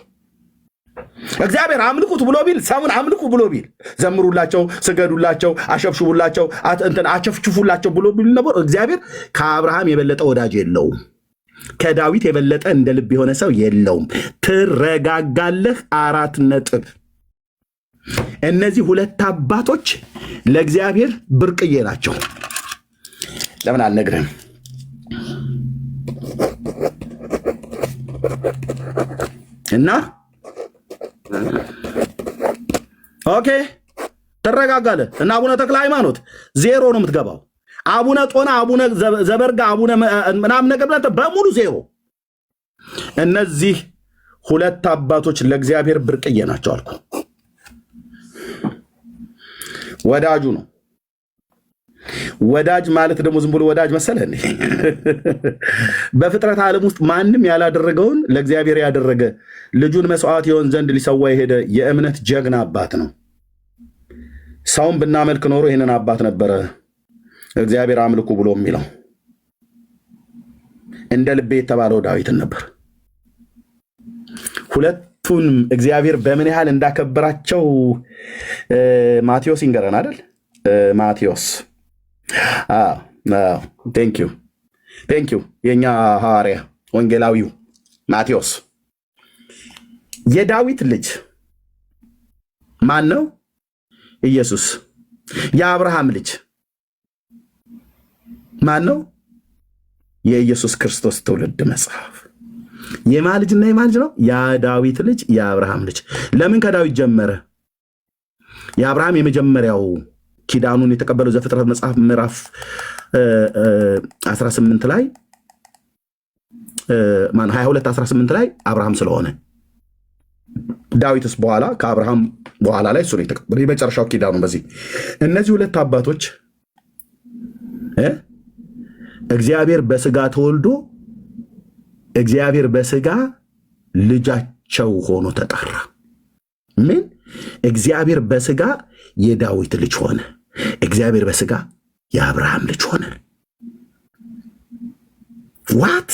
እግዚአብሔር አምልኩት ብሎ ቢል ሰውን አምልኩ ብሎ ቢል ዘምሩላቸው፣ ስገዱላቸው፣ አሸብሽቡላቸው፣ አቸፍችፉላቸው ብሎ ቢል ነበር እግዚአብሔር ከአብርሃም የበለጠ ወዳጅ የለውም። ከዳዊት የበለጠ እንደ ልብ የሆነ ሰው የለውም። ትረጋጋለህ። 4 ነጥብ። እነዚህ ሁለት አባቶች ለእግዚአብሔር ብርቅዬ ናቸው። ለምን አልነግርህም? እና ኦኬ ትረጋጋለህ። እና አቡነ ተክለ ሃይማኖት 0 ነው የምትገባው። አቡነ ጦና፣ አቡነ ዘበርጋ፣ አቡነ ምናምን ነገር ብለህ በሙሉ 0። እነዚህ ሁለት አባቶች ለእግዚአብሔር ብርቅዬ ናቸው አልኩ። ወዳጁ ነው። ወዳጅ ማለት ደግሞ ዝም ብሎ ወዳጅ መሰለህ እንዴ? በፍጥረት ዓለም ውስጥ ማንም ያላደረገውን ለእግዚአብሔር ያደረገ ልጁን መስዋዕት ይሆን ዘንድ ሊሰዋ የሄደ የእምነት ጀግና አባት ነው። ሰውን ብናመልክ ኖሮ ይህንን አባት ነበረ እግዚአብሔር አምልኩ ብሎ የሚለው። እንደ ልቤ የተባለው ዳዊትን ነበር። ሁለቱንም እግዚአብሔር በምን ያህል እንዳከበራቸው ማቴዎስ ይንገረን አይደል? ማቴዎስ ቴንክ ዩ የኛ ሐዋርያ ወንጌላዊው ማቴዎስ። የዳዊት ልጅ ማን ነው? ኢየሱስ። የአብርሃም ልጅ ማን ነው? የኢየሱስ ክርስቶስ ትውልድ መጽሐፍ። የማ ልጅና የማ ልጅ ነው? የዳዊት ልጅ የአብርሃም ልጅ። ለምን ከዳዊት ጀመረ? የአብርሃም የመጀመሪያው ኪዳኑን የተቀበለው ዘፍጥረት መጽሐፍ ምዕራፍ 18 ላይ 22:18 ላይ አብርሃም ስለሆነ ዳዊትስ በኋላ ከአብርሃም በኋላ ላይ እሱ ነው የተቀበለው የመጨረሻው ኪዳኑ። በዚህ እነዚህ ሁለት አባቶች እግዚአብሔር በስጋ ተወልዶ እግዚአብሔር በስጋ ልጃቸው ሆኖ ተጠራ። ምን? እግዚአብሔር በስጋ የዳዊት ልጅ ሆነ። እግዚአብሔር በስጋ የአብርሃም ልጅ ሆነ። ዋት?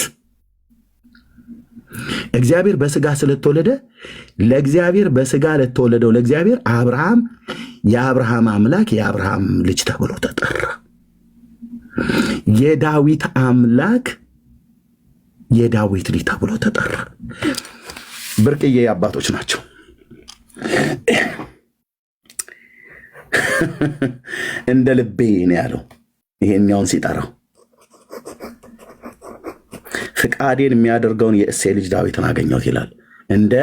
እግዚአብሔር በስጋ ስለተወለደ ለእግዚአብሔር በስጋ ለተወለደው ለእግዚአብሔር አብርሃም የአብርሃም አምላክ የአብርሃም ልጅ ተብሎ ተጠራ። የዳዊት አምላክ የዳዊት ልጅ ተብሎ ተጠራ። ብርቅዬ አባቶች ናቸው። እንደ ልቤ ነው ያለው። ይሄኛውን ሲጠራው ፍቃዴን የሚያደርገውን የእሴይ ልጅ ዳዊትን አገኘሁት ይላል። እንደ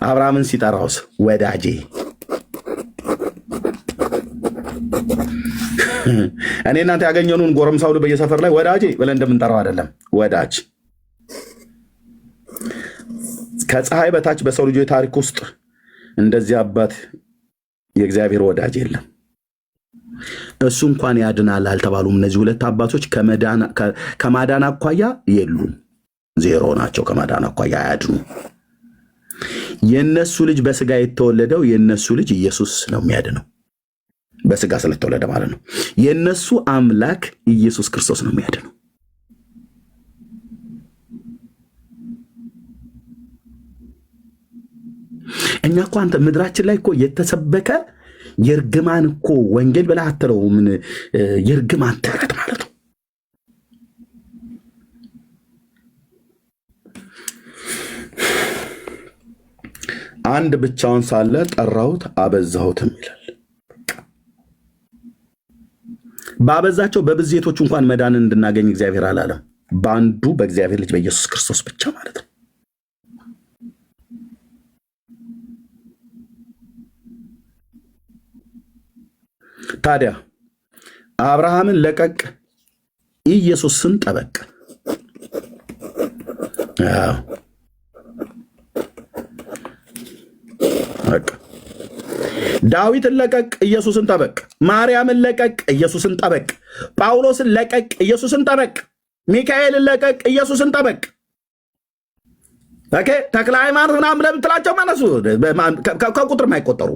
አብርሃምን ሲጠራውስ ወዳጄ። እኔ እናንተ ያገኘኑን ጎረምሳ ሁሉ በየሰፈር ላይ ወዳጄ ብለን እንደምንጠራው አይደለም። ወዳጅ ከፀሐይ በታች በሰው ልጆች ታሪክ ውስጥ እንደዚህ አባት የእግዚአብሔር ወዳጅ የለም። እሱ እንኳን ያድናል አልተባሉም። እነዚህ ሁለት አባቶች ከማዳን አኳያ የሉም፣ 0 ናቸው። ከማዳን አኳያ አያድኑ። የነሱ ልጅ በስጋ የተወለደው የነሱ ልጅ ኢየሱስ ነው የሚያድነው። በስጋ ስለተወለደ ማለት ነው። የነሱ አምላክ ኢየሱስ ክርስቶስ ነው የሚያድነው። እኛ እኮ አንተ ምድራችን ላይ እኮ የተሰበከ የርግማን እኮ ወንጌል ብለህ አትለው። ምን የርግማን ተረት ማለት ነው። አንድ ብቻውን ሳለ ጠራሁት አበዛሁትም ይላል። ባበዛቸው በብዜቶቹ እንኳን መዳንን እንድናገኝ እግዚአብሔር አላለም። በአንዱ በእግዚአብሔር ልጅ በኢየሱስ ክርስቶስ ብቻ ማለት ነው። ታዲያ አብርሃምን ለቀቅ፣ ኢየሱስን ጠበቅ። ዳዊትን ለቀቅ፣ ኢየሱስን ጠበቅ። ማርያምን ለቀቅ፣ ኢየሱስን ጠበቅ። ጳውሎስን ለቀቅ፣ ኢየሱስን ጠበቅ። ሚካኤልን ለቀቅ፣ ኢየሱስን ጠበቅ። ኦኬ ተክለ ሃይማኖት ምናምን ብለህ ብትላቸው ማነሱ ከቁጥር የማይቆጠሩ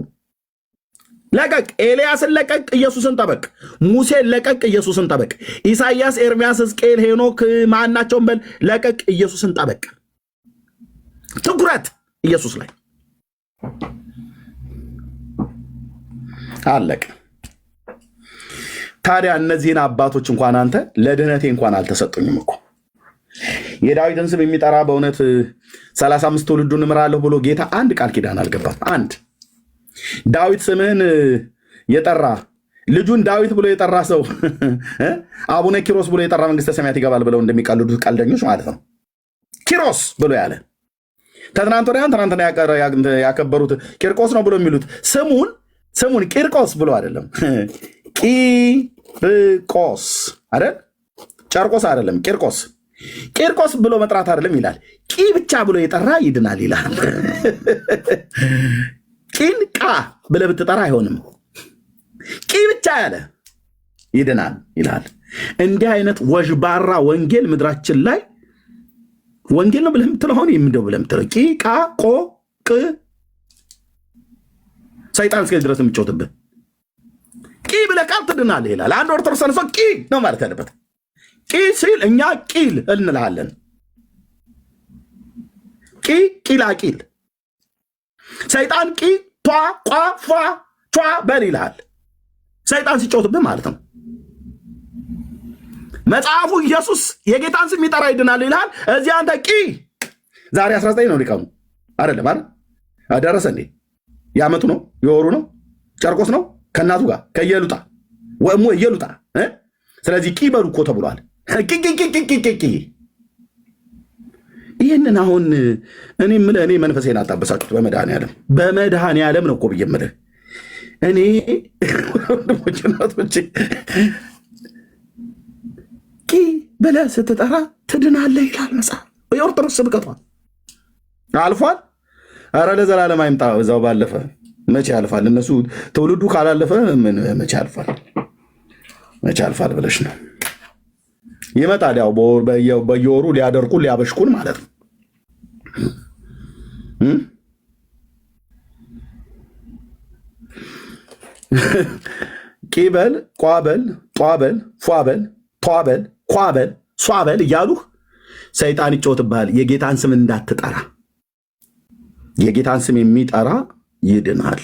ለቀቅ። ኤልያስን ለቀቅ፣ ኢየሱስን ጠበቅ። ሙሴን ለቀቅ፣ ኢየሱስን ጠበቅ። ኢሳይያስ፣ ኤርሚያስ፣ ሕዝቅኤል፣ ሄኖክ ማናቸውን በል ለቀቅ፣ ኢየሱስን ጠበቅ። ትኩረት ኢየሱስ ላይ አለቅ። ታዲያ እነዚህን አባቶች እንኳን አንተ ለድህነቴ እንኳን አልተሰጡኝም እኮ። የዳዊትን ስም የሚጠራ በእውነት 35 ትውልዱን እምራለሁ ብሎ ጌታ አንድ ቃል ኪዳን አልገባም። አንድ ዳዊት ስምህን የጠራ ልጁን ዳዊት ብሎ የጠራ ሰው አቡነ ኪሮስ ብሎ የጠራ መንግስተ ሰማያት ይገባል ብለው እንደሚቀልዱት ቀልደኞች ማለት ነው። ኪሮስ ብሎ ያለ ትናንትና ያከበሩት ቂርቆስ ነው ብሎ የሚሉት ስሙን ቂርቆስ ብሎ አይደለም፣ ቂርቆስ አይደል? ጨርቆስ አይደለም፣ ቂርቆስ ብሎ መጥራት አይደለም ይላል። ቂ ብቻ ብሎ የጠራ ይድናል ይላል። ቂን ቃ ብለህ ብትጠራ አይሆንም። ቂ ብቻ ያለ ይድናል ይላል። እንዲህ አይነት ወዥባራ ወንጌል ምድራችን ላይ ወንጌል ነው ብለህ የምትለው ሆን የምንደው ብለህ የምትለው ቂ ቃ ቆ ቅ ሰይጣን እስከዚህ ድረስ የሚጫወትብህ ቂ ብለህ ቃል ትድናለህ ይላል። አንድ ኦርቶዶክስ ተነስቶ ቂ ነው ማለት ያለበት። ቂ ሲል እኛ ቂል እንልሃለን። ቂላቂል ሰይጣን ቂ ቷ ቋ ፏ ቿ በል ይልሃል። ሰይጣን ሲጫወትብህ ማለት ነው። መጽሐፉ ኢየሱስ የጌታን ስም ይጠራ ይድናል ይልሃል። እዚህ አንተ ቂ ዛሬ 19 ነው ሊቀሙ አይደለም አይደል? ደረሰ እንዴ? የዓመቱ ነው የወሩ ነው ጨርቆስ ነው ከእናቱ ጋር ከየሉጣ ወሞ የሉጣ። ስለዚህ ቂ በሉ እኮ ተብሏል። ቂ ይህንን አሁን እኔ የምልህ እኔ መንፈሴን አታበሳችሁት። በመድኃኔዓለም ነው እኮ ብዬ የምልህ እኔ ወንድሞች እናቶች ቂ ብለህ ስትጠራ ትድናለህ ይላል መጽሐፍ። የኦርቶዶክስ ስብከቷ አልፏል። ኧረ ለዘላለም አይምጣ። እዛው ባለፈ መቼ ያልፋል? እነሱ ትውልዱ ካላለፈ መቼ ያልፋል ብለሽ ነው ይመጣል። ያው በየወሩ ሊያደርቁን ሊያበሽኩን ማለት ነው። ቂበል ቋበል ጧበል ፏበል ቷበል ኳበል ሷበል እያሉህ ሰይጣን ይጫወትብሃል። የጌታን ስም እንዳትጠራ። የጌታን ስም የሚጠራ ይድናል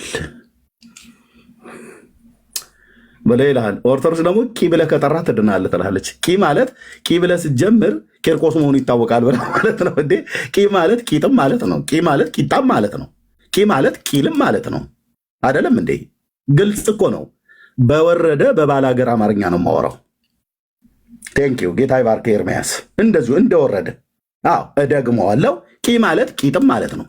ብለህ ይልሃል። ኦርቶዶክስ ደግሞ ቂ ብለህ ከጠራ ትድናለህ ትላለች። ቂ ማለት ቂ ብለህ ስትጀምር ቂርቆስ መሆኑ ይታወቃል ብለህ ማለት ነው እንዴ? ቂ ማለት ቂጥም ማለት ነው። ቂ ማለት ቂጣም ማለት ነው። ቂ ማለት ቂልም ማለት ነው። አይደለም እንዴ? ግልጽ እኮ ነው። በወረደ በባላገር አማርኛ ነው የማወራው። ቴንኪው ጌታ ይባርክ። ኤርሚያስ እንደዚሁ እንደወረደ እደግመዋለሁ። ቂ ማለት ቂጥም ማለት ነው።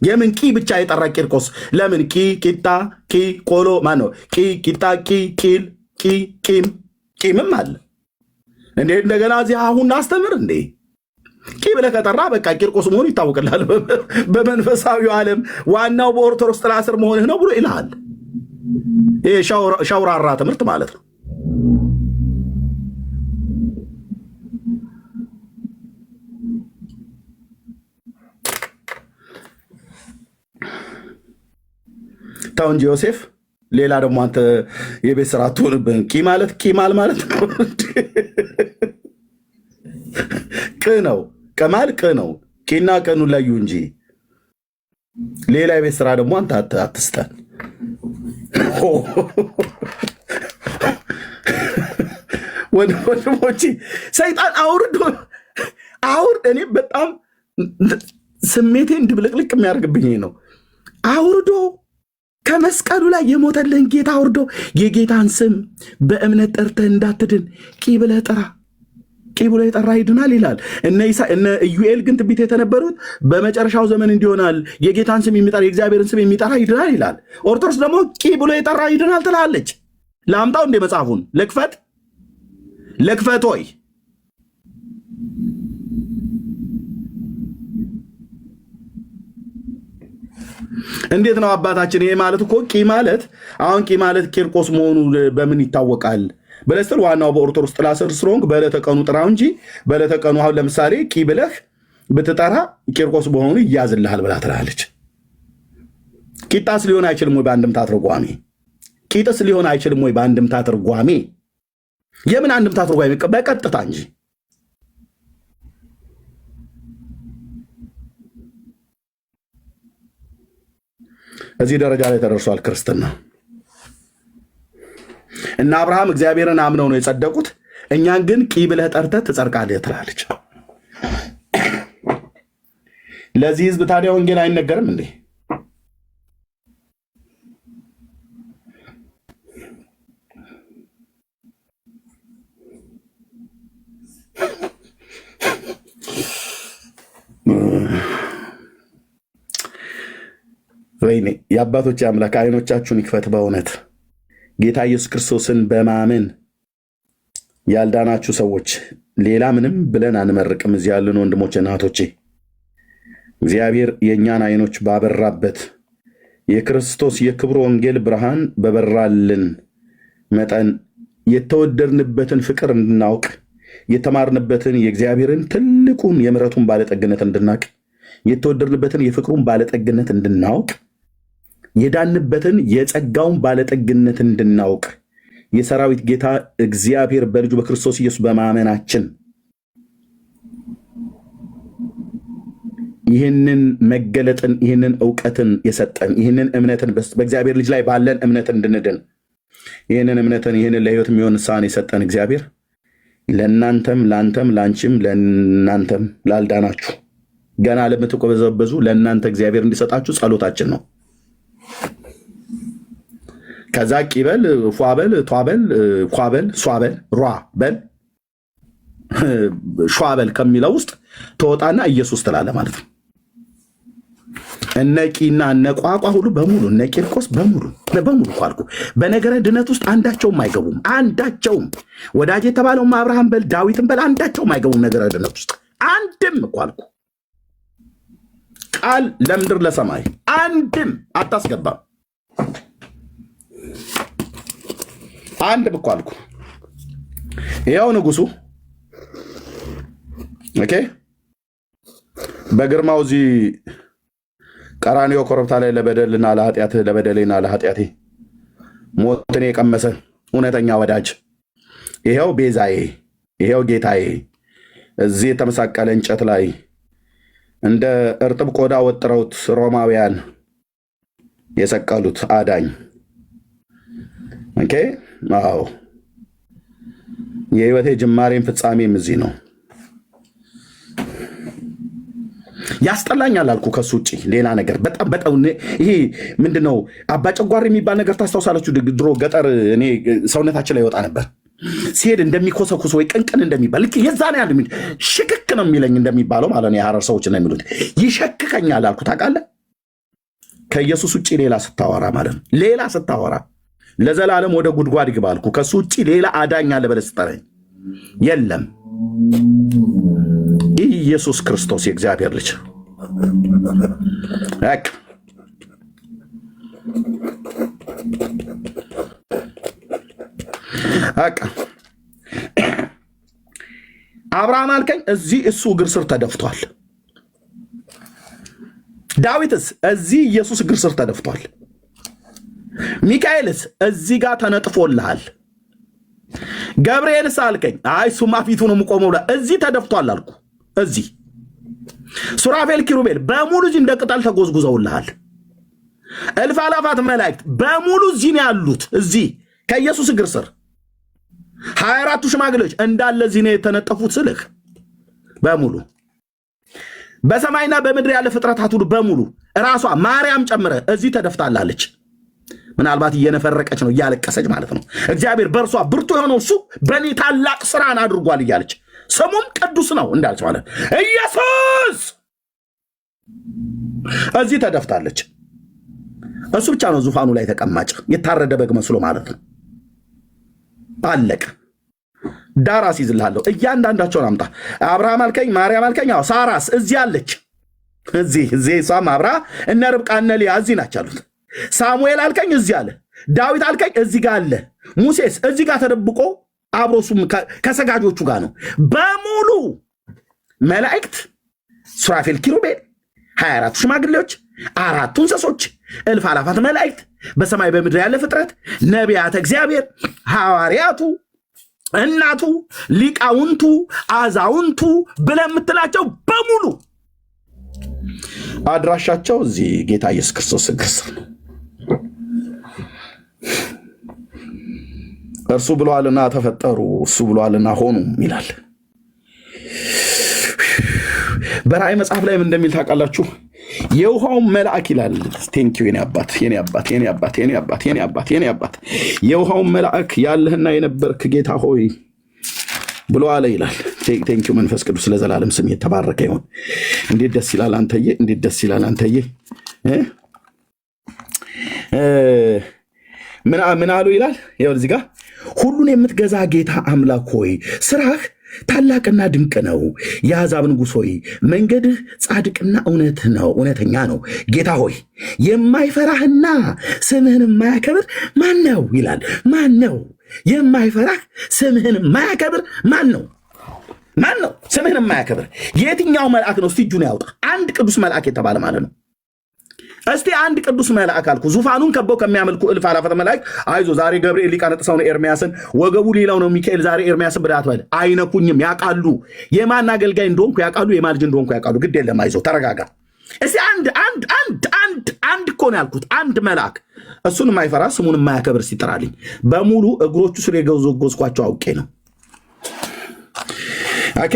የምን ቂ ብቻ የጠራ ቂርቆስ ለምን ቂ ቂጣ ቂ ቆሎ ማን ነው? ቂ ቂጣ ቂ ቂል ቂ ቂም ቂምም አለ እንዴ? እንደገና እዚህ አሁን አስተምር እንዴ? ቂ ብለህ ከጠራ በቃ ቂርቆስ መሆኑ ይታወቅልሃል። በመንፈሳዊው ዓለም ዋናው በኦርቶዶክስ ጥላ ስር መሆንህ ነው ብሎ ይልሃል። ይሄ ሻውራራ ትምህርት ማለት ነው። ተው እንጂ ዮሴፍ። ሌላ ደግሞ አንተ የቤት ስራ አትሆንብህም። ቂማል ማለት ነው። ነው ቀማል ነው። ቂና ቀኑ ለዩ እንጂ ሌላ የቤት ስራ ደግሞ አንተ አትስተን። ወንድሞቼ ሰይጣን አውርድ። እኔ በጣም ስሜቴን ድብልቅልቅ የሚያደርግብኝ ነው። አውርዶ ከመስቀሉ ላይ የሞተልህን ጌታ አውርዶ የጌታን ስም በእምነት ጠርተህ እንዳትድን ቂ ብለህ ጥራ። ቂ ብሎ የጠራ ይድናል ይላል። እነ ኢዩኤል ግን ትንቢት የተነበሩት በመጨረሻው ዘመን እንዲሆናል የጌታን ስም የሚጠራ የእግዚአብሔርን ስም የሚጠራ ይድናል ይላል። ኦርቶዶክስ ደግሞ ቂ ብሎ የጠራ ይድናል ትላለች። ላምጣው እንደ መጽሐፉን ልክፈት ሆይ እንዴት ነው አባታችን? ይሄ ማለት እኮ ቂ ማለት አሁን ቂ ማለት ቂርቆስ መሆኑ በምን ይታወቃል ብለስትል ዋናው በኦርቶዶክስ ጥላ ስር ስለሆንክ በዕለተ ቀኑ ጥራው እንጂ በዕለተ ቀኑ አሁን ለምሳሌ ቂ ብለህ ብትጠራ ቂርቆስ መሆኑ ይያዝልሃል ብላ ትላለች። ቂጣስ ሊሆን አይችልም ወይ በአንድምታ ትርጓሜ? ቂጥስ ሊሆን አይችልም ወይ በአንድምታ ትርጓሜ? የምን አንድምታ ትርጓሜ? በቀጥታ እንጂ እዚህ ደረጃ ላይ ተደርሷል ክርስትና። እና አብርሃም እግዚአብሔርን አምነው ነው የጸደቁት። እኛን ግን ቂ ብለህ ጠርተህ ትጸድቃለህ ትላለች። ለዚህ ህዝብ ታዲያ ወንጌል አይነገርም እንዴ? ወይኔ የአባቶች አምላክ አይኖቻችሁን ይክፈት። በእውነት ጌታ ኢየሱስ ክርስቶስን በማመን ያልዳናችሁ ሰዎች ሌላ ምንም ብለን አንመርቅም። እዚህ ያለን ወንድሞች እናቶቼ እግዚአብሔር የእኛን አይኖች ባበራበት የክርስቶስ የክብሩ ወንጌል ብርሃን በበራልን መጠን የተወደድንበትን ፍቅር እንድናውቅ የተማርንበትን የእግዚአብሔርን ትልቁን የምሕረቱን ባለጠግነት እንድናውቅ የተወደድንበትን የፍቅሩን ባለጠግነት እንድናውቅ የዳንበትን የጸጋውን ባለጠግነት እንድናውቅ የሰራዊት ጌታ እግዚአብሔር በልጁ በክርስቶስ ኢየሱስ በማመናችን ይህንን መገለጥን ይህንን እውቀትን የሰጠን ይህንን እምነትን በእግዚአብሔር ልጅ ላይ ባለን እምነት እንድንድን ይህንን እምነትን ይህንን ለሕይወት የሚሆን ንስሐን የሰጠን እግዚአብሔር ለእናንተም ለአንተም ለአንቺም ለእናንተም ላልዳናችሁ ገና ለምትቆበዘበዙ ለእናንተ እግዚአብሔር እንዲሰጣችሁ ጸሎታችን ነው። ከዛ ቂበል ፏበል ቷበል ኳበል ሷበል ሯበል ሿበል ከሚለው ውስጥ ተወጣና ኢየሱስ ትላለ ማለት ነው። እነ ቂና እነ ቋቋ ሁሉ በሙሉ እነ ቂርቆስ በሙሉ ኳልኩ በነገረ ድነት ውስጥ አንዳቸውም አይገቡም። አንዳቸውም ወዳጅ የተባለውም አብርሃም በል ዳዊትን በል አንዳቸውም አይገቡም ነገረ ድነት ውስጥ አንድም ኳልኩ። ቃል ለምድር ለሰማይ አንድም አታስገባም። አንድ ብኳ አልኩ። ይኸው ንጉሱ ኦኬ በግርማው እዚህ ቀራንዮ ኮረብታ ላይ ለበደልና ለኃጢአትህ ለበደሌና ለኃጢአቴ ሞትን የቀመሰ እውነተኛ ወዳጅ ይኸው ቤዛዬ ይኸው ጌታዬ እዚህ የተመሳቀለ እንጨት ላይ እንደ እርጥብ ቆዳ ወጥረውት ሮማውያን የሰቀሉት አዳኝ ኦኬ አዎ የህይወቴ ጅማሬም ፍጻሜም እዚህ ነው። ያስጠላኛል አልኩ። ከሱ ውጪ ሌላ ነገር በጣም ይሄ ምንድነው አባ ጨጓሪ የሚባል ነገር ታስታውሳላችሁ? ድሮ ገጠር እኔ ሰውነታችን ላይ ይወጣ ነበር ሲሄድ እንደሚኮሰኩስ ወይ ቅንቅን እንደሚባል ልክ የዛኔ ያለ ሽክክ ነው የሚለኝ እንደሚባለው ማለት ነው። የሐረር ሰዎች ነው የሚሉት ይሸክከኛል አልኩ። ታውቃለህ? ከኢየሱስ ውጪ ሌላ ስታወራ ማለት ነው ሌላ ስታወራ ለዘላለም ወደ ጉድጓድ ይግባ አልኩ። ከሱ ውጪ ሌላ አዳኝ አለ ብለህ ስጠረኝ የለም። ኢየሱስ ክርስቶስ የእግዚአብሔር ልጅ አብርሃም አልከኝ፣ እዚህ እሱ እግር ስር ተደፍቷል። ዳዊትስ እዚህ ኢየሱስ እግር ስር ተደፍቷል። ሚካኤልስ እዚህ ጋር ተነጥፎልሃል። ገብርኤልስ አልከኝ። አይ ሱማ ፊቱ ነው የምቆመው እዚህ ተደፍቷል አልኩ። እዚህ ሱራፌል ኪሩቤል በሙሉ እዚህ እንደ ቅጠል ተጎዝጉዘውልሃል። እልፍ አላፋት መላእክት በሙሉ እዚህ ነው ያሉት። እዚህ ከኢየሱስ እግር ስር 24ቱ ሽማግሌዎች እንዳለ እዚህ ነው የተነጠፉት ስልህ በሙሉ በሰማይና በምድር ያለ ፍጥረታት ሁሉ በሙሉ ራሷ ማርያም ጨምረ እዚህ ተደፍታላለች። ምናልባት እየነፈረቀች ነው እያለቀሰች ማለት ነው። እግዚአብሔር በእርሷ ብርቱ የሆነው እሱ በእኔ ታላቅ ስራን አድርጓል እያለች ስሙም ቅዱስ ነው እንዳለች ማለት ኢየሱስ እዚህ ተደፍታለች። እሱ ብቻ ነው ዙፋኑ ላይ ተቀማጭ የታረደ በግ መስሎ ማለት ነው። አለቀ። ዳር አስይዝልሃለሁ። እያንዳንዳቸውን አምጣ። አብርሃም አልከኝ፣ ማርያም አልከኝ። አዎ ሳራስ እዚህ አለች። እዚህ እሷም አብራ እነ ርብቃ እነ ሊያ እዚህ ናቸው አሉት። ሳሙኤል አልከኝ እዚህ አለ። ዳዊት አልከኝ እዚህ ጋር አለ። ሙሴስ እዚህ ጋር ተደብቆ አብሮሱም ከሰጋጆቹ ጋር ነው። በሙሉ መላእክት፣ ሱራፌል ኪሩቤል፣ 24 ሽማግሌዎች፣ 4 እንስሶች፣ እልፍ አላፋት መላእክት፣ በሰማይ በምድር ያለ ፍጥረት፣ ነቢያተ እግዚአብሔር፣ ሐዋርያቱ፣ እናቱ፣ ሊቃውንቱ፣ አዛውንቱ ብለህ የምትላቸው በሙሉ አድራሻቸው እዚህ ጌታ ኢየሱስ ክርስቶስ እግር ስር ነው። እርሱ ብሏልና ተፈጠሩ፣ እሱ ብሏልና ሆኑ ይላል። በራእይ መጽሐፍ ላይ ምን እንደሚል ታውቃላችሁ? የውሃውን መልአክ ይላል። ቴንኪው የኔ አባት የኔ አባት የኔ አባት የኔ አባት የኔ አባት የኔ አባት የውሃውን መልአክ ያለህና የነበርክ ጌታ ሆይ ብሎ አለ ይላል። ቴንኪው መንፈስ ቅዱስ ለዘላለም ስም የተባረከ ይሁን። እንዴት ደስ ይላል አንተዬ፣ እንዴት ደስ ይላል አንተዬ። ምን አሉ ይላል? ይኸው እዚህ ጋር ሁሉን የምትገዛ ጌታ አምላክ ሆይ ስራህ ታላቅና ድንቅ ነው። የአሕዛብ ንጉሥ ሆይ መንገድህ ጻድቅና እውነተኛ ነው። ጌታ ሆይ የማይፈራህና ስምህን የማያከብር ማን ነው ይላል። ማን ነው የማይፈራህ ስምህን የማያከብር ማን ነው? ማን ነው ስምህን የማያከብር? የትኛው መልአክ ነው? እስቲ እጁን ያውጣ። አንድ ቅዱስ መልአክ የተባለ ማለት ነው። እስቲ አንድ ቅዱስ መልአክ አልኩ። ዙፋኑን ከበው ከሚያመልኩ እልፍ አላፋት መላእክት አይዞ ዛሬ ገብርኤል ሊቀነጥሰውን ኤርሚያስን ወገቡ ሌላው ነው ሚካኤል ዛሬ ኤርሚያስን ብዳት በል አይነኩኝም። ያውቃሉ የማን አገልጋይ እንደሆንኩ ያውቃሉ፣ የማን ልጅ እንደሆንኩ ያውቃሉ። ግድ የለም አይዞ ተረጋጋ። እስቲ አንድ እኮ ነው ያልኩት። አንድ መልአክ እሱን የማይፈራ ስሙን የማያከብር ሲጠራልኝ በሙሉ እግሮቹ ስር የገዘጎዝኳቸው አውቄ ነው። ኦኬ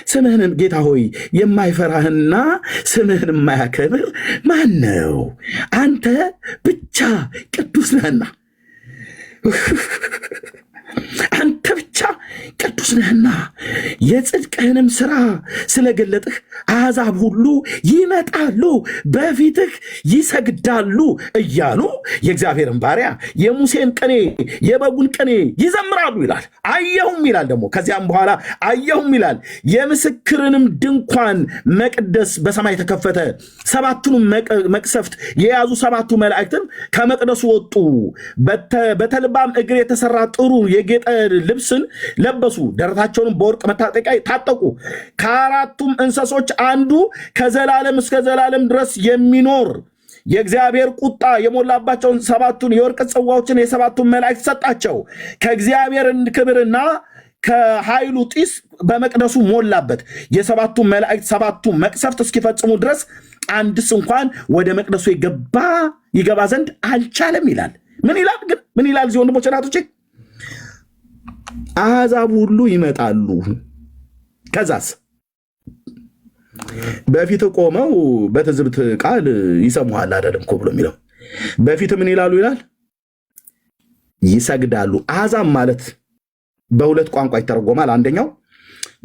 ስምህን ጌታ ሆይ የማይፈራህና ስምህን የማያከብር ማን ነው? አንተ ብቻ ቅዱስ ነህና አንተ ብቻ ቅዱስ ነህና የጽድቅህንም ሥራ ስለገለጥህ አሕዛብ ሁሉ ይመጣሉ፣ በፊትህ ይሰግዳሉ እያሉ የእግዚአብሔርን ባሪያ የሙሴን ቅኔ የበጉን ቅኔ ይዘምራሉ ይላል። አየሁም ይላል ደግሞ ከዚያም በኋላ አየሁም ይላል የምስክርንም ድንኳን መቅደስ በሰማይ ተከፈተ። ሰባቱንም መቅሰፍት የያዙ ሰባቱ መላእክትም ከመቅደሱ ወጡ። በተልባም እግር የተሰራ ጥሩ የጌጠ ልብስን ለበሱ፣ ደረታቸውንም በወርቅ መታጠቂያ ታጠቁ። ከአራቱም እንስሶች አንዱ ከዘላለም እስከ ዘላለም ድረስ የሚኖር የእግዚአብሔር ቁጣ የሞላባቸውን ሰባቱን የወርቅ ጽዋዎችን የሰባቱን መላእክት ሰጣቸው። ከእግዚአብሔር ክብርና ከኃይሉ ጢስ በመቅደሱ ሞላበት። የሰባቱ መላእክት ሰባቱ መቅሰፍት እስኪፈጽሙ ድረስ አንድስ እንኳን ወደ መቅደሱ ይገባ ዘንድ አልቻለም ይላል። ምን ይላል ግን? ምን ይላል? እዚህ ወንድሞች እናቶቼ አሕዛብ ሁሉ ይመጣሉ። ከዛስ በፊት ቆመው በትዝብት ቃል ይሰሙሃል አይደለም እኮ ብሎ የሚለው በፊት ምን ይላሉ ይላል? ይሰግዳሉ። አሕዛብ ማለት በሁለት ቋንቋ ይተረጎማል። አንደኛው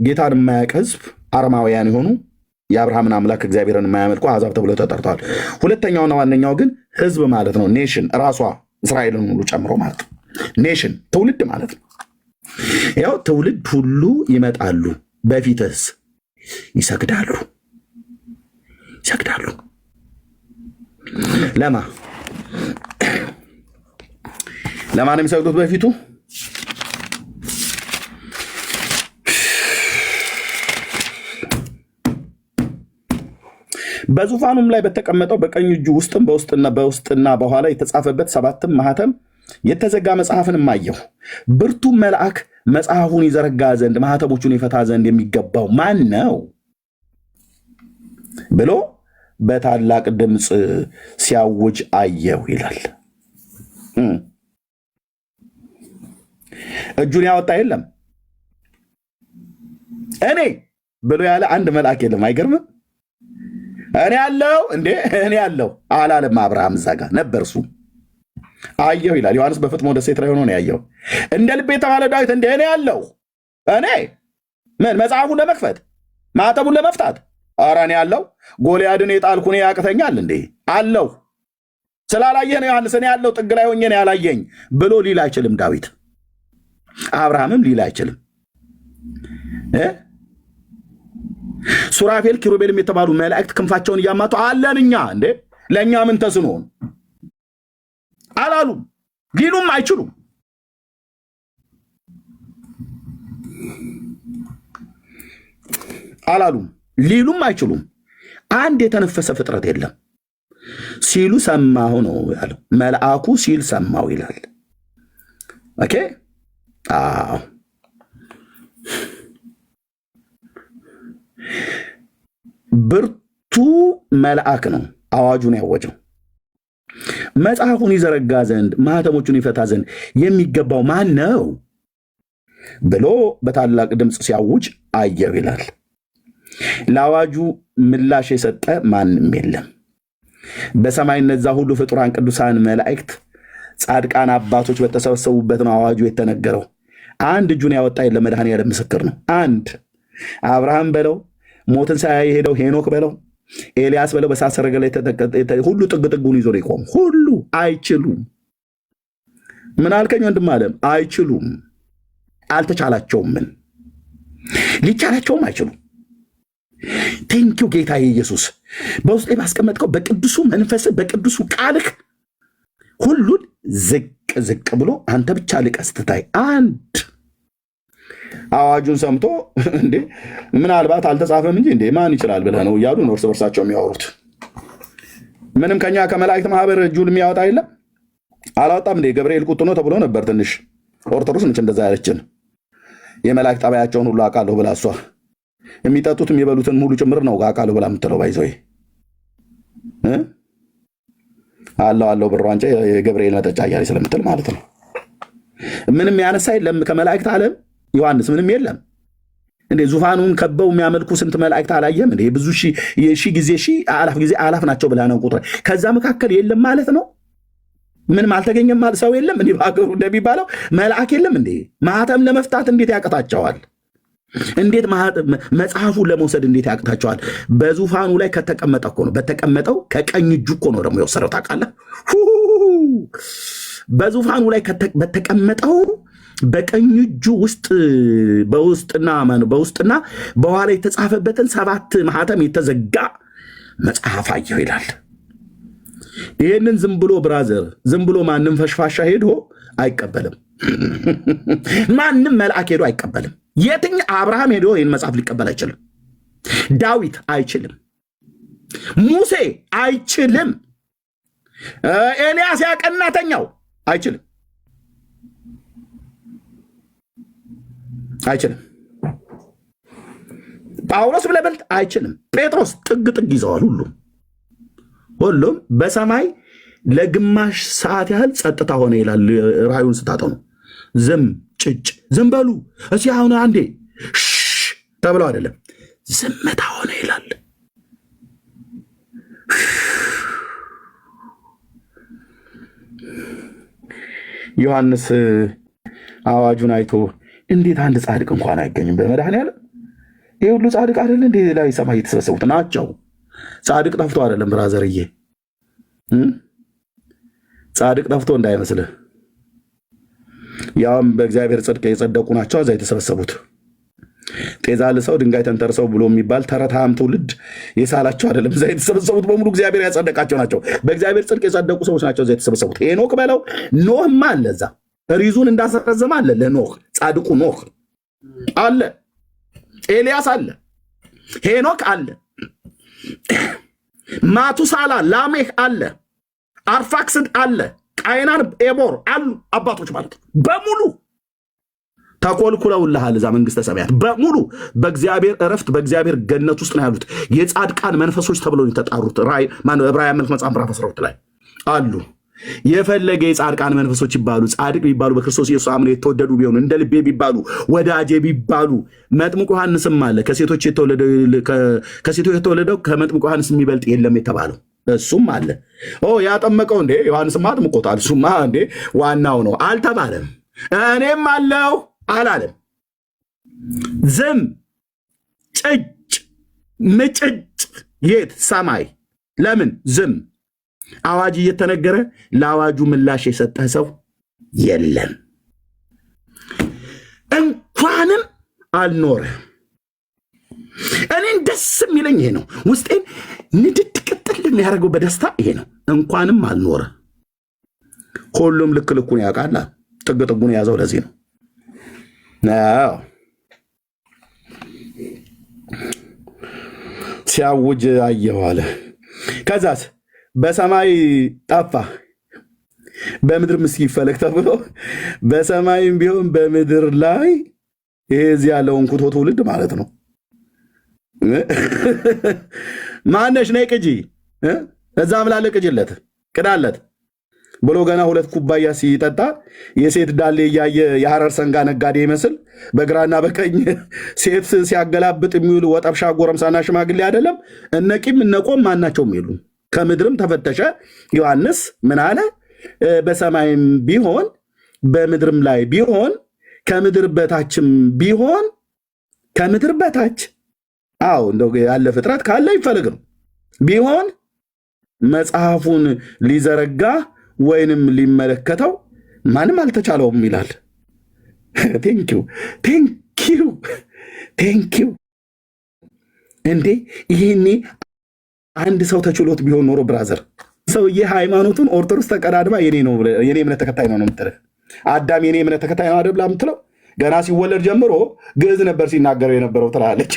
ጌታን የማያውቅ ሕዝብ አረማውያን የሆኑ የአብርሃምን አምላክ እግዚአብሔርን የማያመልኩ አሕዛብ ተብሎ ተጠርተዋል። ሁለተኛውና ዋነኛው ግን ሕዝብ ማለት ነው። ኔሽን ራሷ እስራኤልን ሁሉ ጨምሮ ማለት ነው። ኔሽን ትውልድ ማለት ነው። ያው ትውልድ ሁሉ ይመጣሉ፣ በፊትስ ይሰግዳሉ። ለማን የሚሰግዱት? በፊቱ በዙፋኑም ላይ በተቀመጠው በቀኝ እጁ ውስጥም በውስጥና በኋላ የተጻፈበት 7 ማኅተም የተዘጋ መጽሐፍንም አየሁ። ብርቱም መልአክ መጽሐፉን ይዘረጋ ዘንድ ማኅተሞቹን ይፈታ ዘንድ የሚገባው ማን ነው ብሎ በታላቅ ድምፅ ሲያውጅ አየሁ ይላል። እጁን ያወጣ የለም፣ እኔ ብሎ ያለ አንድ መልአክ የለም። አይገርምም? እኔ ያለው እንዴ እኔ ያለው አላለም። አብርሃም እዛ ጋር ነበር፣ እሱ አየሁ ይላል። ዮሐንስ በፍጥሞ ደሴት ላይ ሆኖ ነው ያየው። እንደ ልቤ የተባለ ዳዊት እንደ እኔ ያለው እኔ ምን መጽሐፉን ለመክፈት ማዕተቡን ለመፍታት ኧረ እኔ ያለው ጎልያድን የጣልኩ እኔ ያቅተኛል እንዴ አለው። ስላላየህ ነው ዮሐንስ እኔ ያለው ጥግ ላይ ሆኜ ነው ያላየኝ ብሎ ሊል አይችልም ዳዊት። አብርሃምም ሊል አይችልም። ሱራፌል ኪሩቤልም የተባሉ መላእክት ክንፋቸውን እያማቱ አለን እኛ እንዴ ለእኛ ምን ተስኖን አላሉም። ሊሉም አይችሉም። አላሉም፣ ሊሉም አይችሉም። አንድ የተነፈሰ ፍጥረት የለም። ሲሉ ሰማሁ ነው ያለው። መልአኩ ሲል ሰማሁ ይላል። ኦኬ አዎ ብርቱ መልአክ ነው አዋጁን ያወጀው። መጽሐፉን ይዘረጋ ዘንድ ማኅተሞቹን ይፈታ ዘንድ የሚገባው ማን ነው ብሎ በታላቅ ድምፅ ሲያውጅ አየሁ ይላል። ለአዋጁ ምላሽ የሰጠ ማንም የለም። በሰማይ እነዛ ሁሉ ፍጡራን ቅዱሳን መላእክት ጻድቃን አባቶች በተሰበሰቡበት ነው አዋጁ የተነገረው። አንድ እጁን ያወጣ የለም። መድኃኔዓለም ምስክር ነው። አንድ አብርሃም በለው፣ ሞትን ሳያይ ሄደው ሄኖክ በለው፣ ኤልያስ በለው፣ በእሳት ሰረገላ ሁሉ ጥግ ጥጉን ይዞ ነው የቆሙ። ሁሉ አይችሉም። ምን አልከኝ ወንድም አለም? አይችሉም። አልተቻላቸውም። ምን ሊቻላቸውም አይችሉም። ቴንኪው ጌታ ኢየሱስ በውስጤ ባስቀመጥከው በቅዱሱ መንፈስ በቅዱሱ ቃልህ ሁሉን ዝቅ ዝቅ ብሎ አንተ ብቻ ልቀህ ስትታይ አንድ አዋጁን ሰምቶ እንዴ ምናልባት አልተጻፈም እንጂ እንዴ ማን ይችላል ብለህ ነው እያሉ ነው እርስ በርሳቸው የሚያወሩት። ምንም ከኛ ከመላእክት ማህበር እጁን የሚያወጣ የለም። አላወጣም እንዴ? ገብርኤል ቁጡ ነው ተብሎ ነበር። ትንሽ ኦርቶዶክስ ነች እንደዛ ያለችን። የመላእክት ጠባያቸውን ሁሉ አውቃለሁ ብላ እሷ የሚጠጡት የሚበሉትን ሙሉ ጭምር ነው አውቃለሁ ብላ የምትለው ባይዘው አለው ብር ዋንጫ የገብርኤል መጠጫ እያለች ስለምትል ማለት ነው። ምንም ያነሳ የለም ከመላእክት ዓለም ዮሐንስ፣ ምንም የለም እንዴ። ዙፋኑን ከበው የሚያመልኩ ስንት መላእክት አላየም እንዴ? ብዙ ሺህ ጊዜ አላፍ ጊዜ አላፍ ናቸው ብላ ነው ቁጥር። ከዛ መካከል የለም ማለት ነው። ምንም አልተገኘም ማለት ሰው የለም እንዴ? በሀገሩ እንደሚባለው መልአክ የለም እንዴ? ማህተም ለመፍታት እንዴት ያቅታቸዋል? እንዴት መጽሐፉን ለመውሰድ እንዴት ያቅታቸዋል? በዙፋኑ ላይ ከተቀመጠ እኮ ነው። በተቀመጠው ከቀኝ እጁ እኮ ነው ደግሞ የወሰደው። ታውቃለህ? በዙፋኑ ላይ በተቀመጠው በቀኝ እጁ ውስጥ በውስጥና በኋላ የተጻፈበትን 7 ማኅተም የተዘጋ መጽሐፍ አየሁ ይላል። ይህንን ዝም ብሎ ብራዘር፣ ዝም ብሎ ማንም ፈሽፋሻ ሄዶ አይቀበልም። ማንም መልአክ ሄዶ አይቀበልም። አብርሃም ሄዶ ይህን መጽሐፍ ሊቀበል አይችልም። ዳዊት አይችልም። ሙሴ አይችልም። ኤልያስ ያቀናተኛው አይችልም። ጳውሎስ ብለህ አይችልም። ጴጥሮስ ጥግ ይዘዋል። ሁሉም በሰማይ ለግማሽ ሰዓት ያህል ጸጥታ ሆነ ይላል። ራእዩን ስታጠው ነው። ዝም በሉ እስኪ አሁን አንዴ ተብለው አይደለም፣ ዝምታ ሆነ ይላል። ዮሐንስ አዋጁን አይቶ እንዴት አንድ ጻድቅ እንኳን አይገኝም በመድኃኔዓለም? ይህ ሁሉ ጻድቅ አይደለ እንዴ? ላይ ሰማይ የተሰበሰቡት ናቸው። ጻድቅ ጠፍቶ አይደለም ብራዘርዬ፣ ጻድቅ ጠፍቶ እንዳይመስልህ። ያውም በእግዚአብሔር ጽድቅ የጸደቁ ናቸው እዛ የተሰበሰቡት። ጤዛ ልሰው ድንጋይ ተንተርሰው ብሎ የሚባል ተረታም ትውልድ የሳላቸው አይደለም። እዛ የተሰበሰቡት በሙሉ እግዚአብሔር ያጸደቃቸው ናቸው። በእግዚአብሔር ጽድቅ የጸደቁ ሰዎች ናቸው እዛ የተሰበሰቡት። ሄኖክ በለው ኖህማ አለ እዛ። ሪዙን እንዳሰረዘመ አለ ለኖህ ጻድቁ ኖህ አለ፣ ኤልያስ አለ፣ ሄኖክ አለ። ማቱሳላ ላሜህ አለ፣ አርፋክስድ አለ፣ ቃይናን ኤቦር አሉ አባቶች ማለት ነው። በሙሉ ተኮልኩለውልሃል እዛ መንግስተ ሰማያት በሙሉ በእግዚአብሔር እረፍት በእግዚአብሔር ገነት ውስጥ ነው ያሉት። የጻድቃን መንፈሶች ተብለው የተጣሩት ዕብራውያን መልእክት መጽሐፍ ምዕራፍ 12 ላይ አሉ። የፈለገ የጻድቃን መንፈሶች ይባሉ ጻድቅ ቢባሉ በክርስቶስ ኢየሱስ አምነው የተወደዱ ቢሆኑ እንደ ልቤ ቢባሉ ወዳጄ ቢባሉ መጥምቁ ዮሐንስም አለ። ከሴቶች የተወለደው ከመጥምቁ ዮሐንስ የሚበልጥ የለም የተባለው እሱም አለ። ያጠመቀው እንዴ ዮሐንስማ አጥምቆታል። እሱማ እንዴ ዋናው ነው አልተባለም። እኔም አለው አላለም። ዝም ጭጭ ምጭጭ የት ሰማይ ለምን ዝም? አዋጅ እየተነገረ ለአዋጁ ምላሽ የሰጠ ሰው የለም። እንኳንም አልኖረ። እኔን ደስ የሚለኝ ይሄ ነው። ውስጤን ንድድ ቅጥል የሚያደርገው በደስታ ይሄ ነው። እንኳንም አልኖረ። ሁሉም ልክ ልኩን ያውቃል። ጥግ ጥጉን የያዘው ለዚህ ነው። ሲያውጅ አየሁ አለ። ከዛስ በሰማይ ጠፋ በምድር እስኪፈለግ ተብሎ በሰማይም ቢሆን በምድር ላይ ይሄ እዚህ ያለውን ኩቶ ትውልድ ማለት ነው። ማነሽ ነይ ቅጂ እዛም ላለ ቅጅለት ቅዳለት ብሎ ገና 2 ኩባያ ሲጠጣ የሴት ዳሌ እያየ የሐረር ሰንጋ ነጋዴ ይመስል በግራና በቀኝ ሴት ሲያገላብጥ የሚውል ወጠብሻ ጎረምሳና ሽማግሌ አይደለም። እነቂም እነቆም ማናቸውም የሉም። ከምድርም ተፈተሸ። ዮሐንስ ምን አለ? በሰማይም ቢሆን በምድርም ላይ ቢሆን ከምድር በታችም ቢሆን ከምድር በታች እንደው ያለ ፍጥረት ካለ ይፈልግ ነው ቢሆን መጽሐፉን ሊዘረጋ ወይንም ሊመለከተው ማንም አልተቻለውም ይላል። ቴንኪው እንዴ! ይሄኔ አንድ ሰው ተችሎት ቢሆን ኖሮ ብራዘር ሰውዬ ሃይማኖቱን ኦርቶዶክስ ተቀዳድማ የኔ እምነት ተከታይ ነው የምትልህ። አዳም የኔ እምነት ተከታይ ነው አይደል የምትለው። ገና ሲወለድ ጀምሮ ግዕዝ ነበር ሲናገረው የነበረው ትላለች።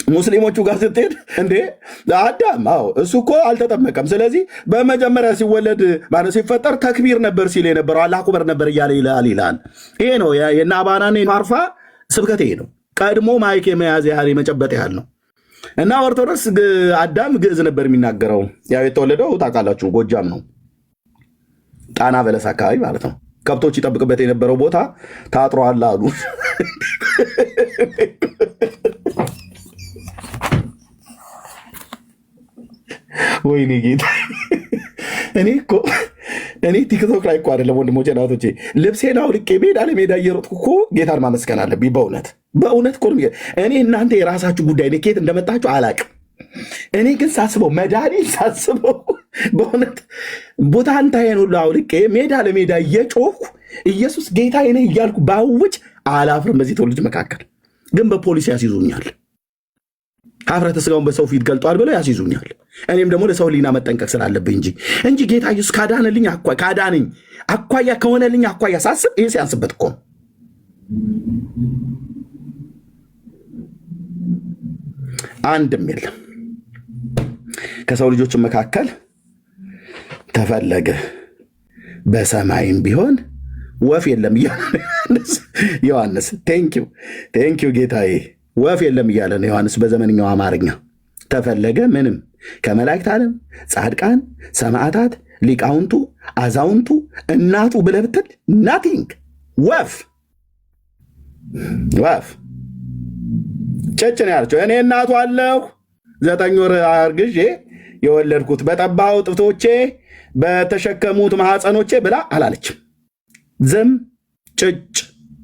ሙስሊሞቹ ጋር ስትሄድ እንዴ አዳም እሱ እኮ አልተጠመቀም። ስለዚህ በመጀመሪያ ሲወለድ ማለት ሲፈጠር ተክቢር ነበር ሲል የነበረው አላህ አክበር ነበር እያለ ይላል። ይሄ ነው የእነ አባናን ማርፋ ስብከት። ይሄ ነው ቀድሞ ማይክ የመያዝ ያህል የመጨበጥ ያህል ነው። እና ኦርቶዶክስ አዳም ግዕዝ ነበር የሚናገረው። ያው የተወለደው ታውቃላችሁ ጎጃም ነው፣ ጣና በለስ አካባቢ ማለት ነው። ከብቶች ይጠብቅበት የነበረው ቦታ ታጥሯል አሉ። ወይኔ ጌታ! እኔ ቲክቶክ ላይ እኮ አይደለም ወንድሞቼ ናቶቼ ልብሴን አውልቄ ሜዳ ለሜዳ እየሮጥኩ እኮ ጌታን ማመስገን አለብኝ። በእውነት እኮ እኔ እናንተ የራሳችሁ ጉዳይ፣ እኔ ከየት እንደመጣችሁ አላቅም። እኔ ግን ሳስበው መድኃኒት ሳስበው በእውነት ቦታንታዬን ሁሉ አውልቄ ሜዳ ለሜዳ እየጮኩ ኢየሱስ ጌታዬ ነህ እያልኩ ባውጭ አላፍርም። በዚህ ትውልድ መካከል ግን በፖሊስ ያስይዙኛል። ሀፍረተ ስጋውን በሰው ፊት ገልጧል ብለው ያስይዙኛል። እኔም ደግሞ ለሰው ሕሊና መጠንቀቅ ስላለብኝ እንጂ ጌታ ኢየሱስ ካዳነልኝ ካዳነኝ አኳያ ከሆነልኝ አኳያ ሳስብ ይህ ሲያንስበት እኮ ነው። አንድም የለም ከሰው ልጆች መካከል ተፈለገ በሰማይም ቢሆን ወፍ የለም እያለ ዮሐንስ። ቴንኪው ጌታዬ። ወፍ የለም እያለ ነው ዮሐንስ በዘመንኛው አማርኛ። ተፈለገ ምንም ከመላእክት ዓለም ጻድቃን፣ ሰማዕታት፣ ሊቃውንቱ፣ አዛውንቱ፣ እናቱ ብለህ ብትል ናቲንግ። ወፍ ጨጭ ነው ያለችው። እኔ እናቱ አለሁ 9 ወር አርግዤ የወለድኩት በጠባው ጥፍቶቼ በተሸከሙት ማኅፀኖቼ ብላ አላለችም። ዝም ጭጭ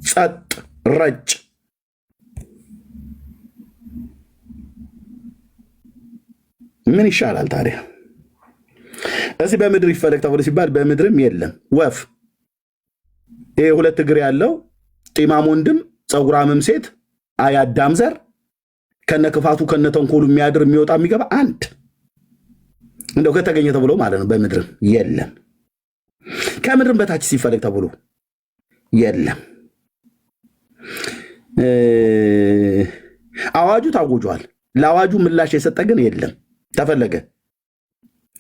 ጸጥ ረጭ። ምን ይሻላል ታዲያ? እዚህ በምድር ይፈለግ ተብሎ ሲባል በምድርም የለም ወፍ። ይሄ 2 እግር ያለው ጢማም ወንድም ፀጉራምም ሴት አያዳም ዘር ከነ ክፋቱ ከነ ተንኮሉ የሚያድር የሚወጣ የሚገባ አንድ እንደው ከተገኘ ተብሎ ማለት ነው። በምድርም የለም። ከምድርም በታች ሲፈለግ ተብሎ የለም። አዋጁ ታውጇል። ለአዋጁ ምላሽ የሰጠ ግን የለም። ተፈለገ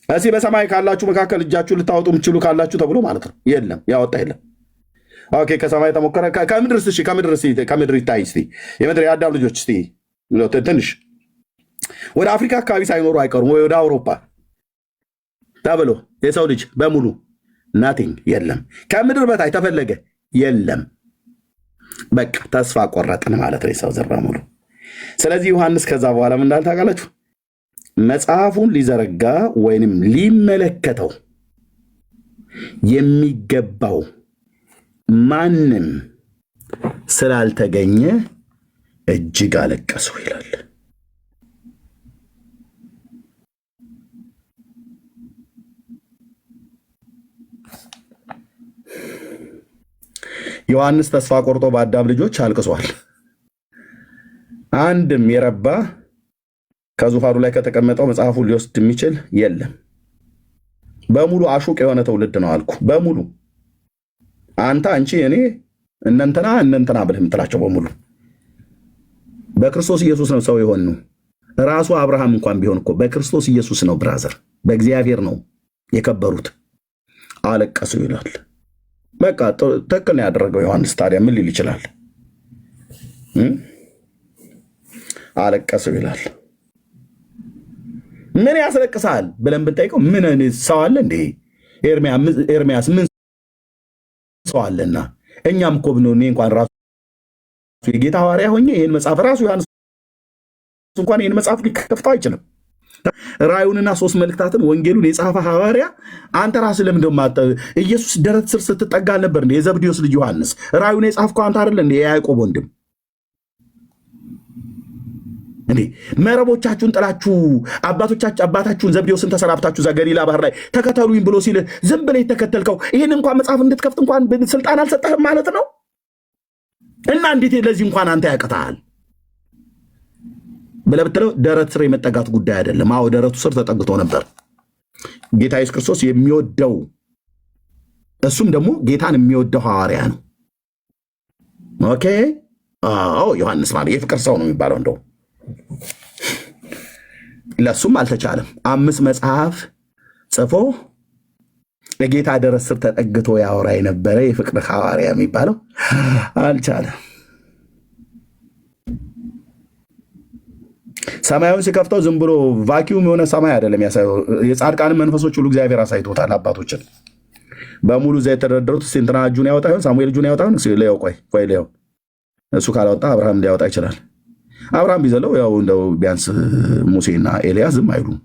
እዚህ በሰማይ ካላችሁ መካከል እጃችሁ ልታወጡ የምትችሉ ካላችሁ ተብሎ ማለት ነው። የለም፣ ያወጣ የለም። ኦኬ፣ ከሰማይ ተሞከረ። ከምድርስ? እሺ፣ ከምድር ይታይ እስቲ። የምድር የአዳም ልጆች እስቲ ትንሽ ወደ አፍሪካ አካባቢ ሳይኖሩ አይቀሩም ወይ ወደ አውሮፓ ተብሎ የሰው ልጅ በሙሉ ናቲንግ፣ የለም። ከምድር በታይ ተፈለገ፣ የለም። በቃ ተስፋ ቆረጥን ማለት ነው የሰው ዘር በሙሉ። ስለዚህ ዮሐንስ ከዛ በኋላ ምን እንዳለ ታውቃላችሁ? መጽሐፉን ሊዘረጋ ወይንም ሊመለከተው የሚገባው ማንም ስላልተገኘ እጅግ አለቀሱ ይላል። ዮሐንስ ተስፋ ቆርጦ በአዳም ልጆች አልቅሷል። አንድም የረባ ከዙፋኑ ላይ ከተቀመጠው መጽሐፉን ሊወስድ የሚችል የለም። በሙሉ አሹቅ የሆነ ትውልድ ነው አልኩ። በሙሉ አንተ፣ አንቺ፣ እኔ፣ እነንተና ብለህ የምትላቸው በሙሉ በክርስቶስ ኢየሱስ ነው ሰው የሆን ነው። ራሱ አብርሃም እንኳን ቢሆን እኮ በክርስቶስ ኢየሱስ ነው ብራዘር፣ በእግዚአብሔር ነው የከበሩት። አለቀሱ ይላል። በቃ ትክክል ነው ያደረገው ዮሐንስ። ታዲያ ምን ሊል ይችላል? አለቀሱ ይላል። ምን ያስለቅሳል ብለን ብንጠይቀው ምን ሰው አለ እንዴ? ኤርሚያስ ምን ሰው አለና? እኛም እኮ ብንሆን እኔ እንኳን ራሱ የጌታ ሐዋርያ ሆኜ ይህን መጽሐፍ ራሱ ዮሐንስ እንኳን ይህን መጽሐፍ ሊከፍተው አይችልም። ራእዩንና 3 መልእክታትን ወንጌሉን የጻፈ ሐዋርያ አንተ ራስህ ለምን ኢየሱስ ደረት ስር ስትጠጋ ነበር እንዴ? የዘብዴዎስ ልጅ ዮሐንስ ራእዩን የጻፍከው አንተ አይደለ እንዴ? የያዕቆብ ወንድም እንዴ? መረቦቻችሁን ጥላችሁ አባታችሁን ዘብዴዎስን ተሰናብታችሁ ገሊላ ባህር ላይ ተከተሉኝ ብሎ ሲል ዝም ብለህ የተከተልከው ይህን እንኳን መጽሐፍ እንድትከፍት እንኳን ስልጣን አልሰጠህም ማለት ነው። እና እንዴት ለዚህ እንኳን አንተ ያቅታል ብለህ ብትለው ደረት ስር የመጠጋት ጉዳይ አይደለም። አዎ ደረቱ ስር ተጠግቶ ነበር ጌታ ኢየሱስ ክርስቶስ የሚወደው፣ እሱም ደግሞ ጌታን የሚወደው ሐዋርያ ነው። ኦኬ። አዎ ዮሐንስ ማለት የፍቅር ሰው ነው የሚባለው። እንደው ለሱም አልተቻለም። 5 መጽሐፍ ጽፎ ለጌታ ደረት ስር ተጠግቶ ያወራ የነበረ የፍቅር ሐዋርያ የሚባለው አልቻለም። ሰማዩን ሲከፍተው ዝም ብሎ ቫኪዩም የሆነ ሰማይ አይደለም ያሳየው። የጻድቃንን መንፈሶች ሁሉ እግዚአብሔር አሳይቶታል። አባቶችን በሙሉ እዛ የተደረደሩት እንትና እጁን ያወጣ ይሆን? ሳሙኤል እጁን ያወጣ ይሆን? ሌው ቆይ ሌው እሱ ካላወጣ አብርሃም ሊያወጣ ይችላል። አብርሃም ቢዘለው ያው እንደው ቢያንስ ሙሴና ኤልያስ ዝም አይሉም።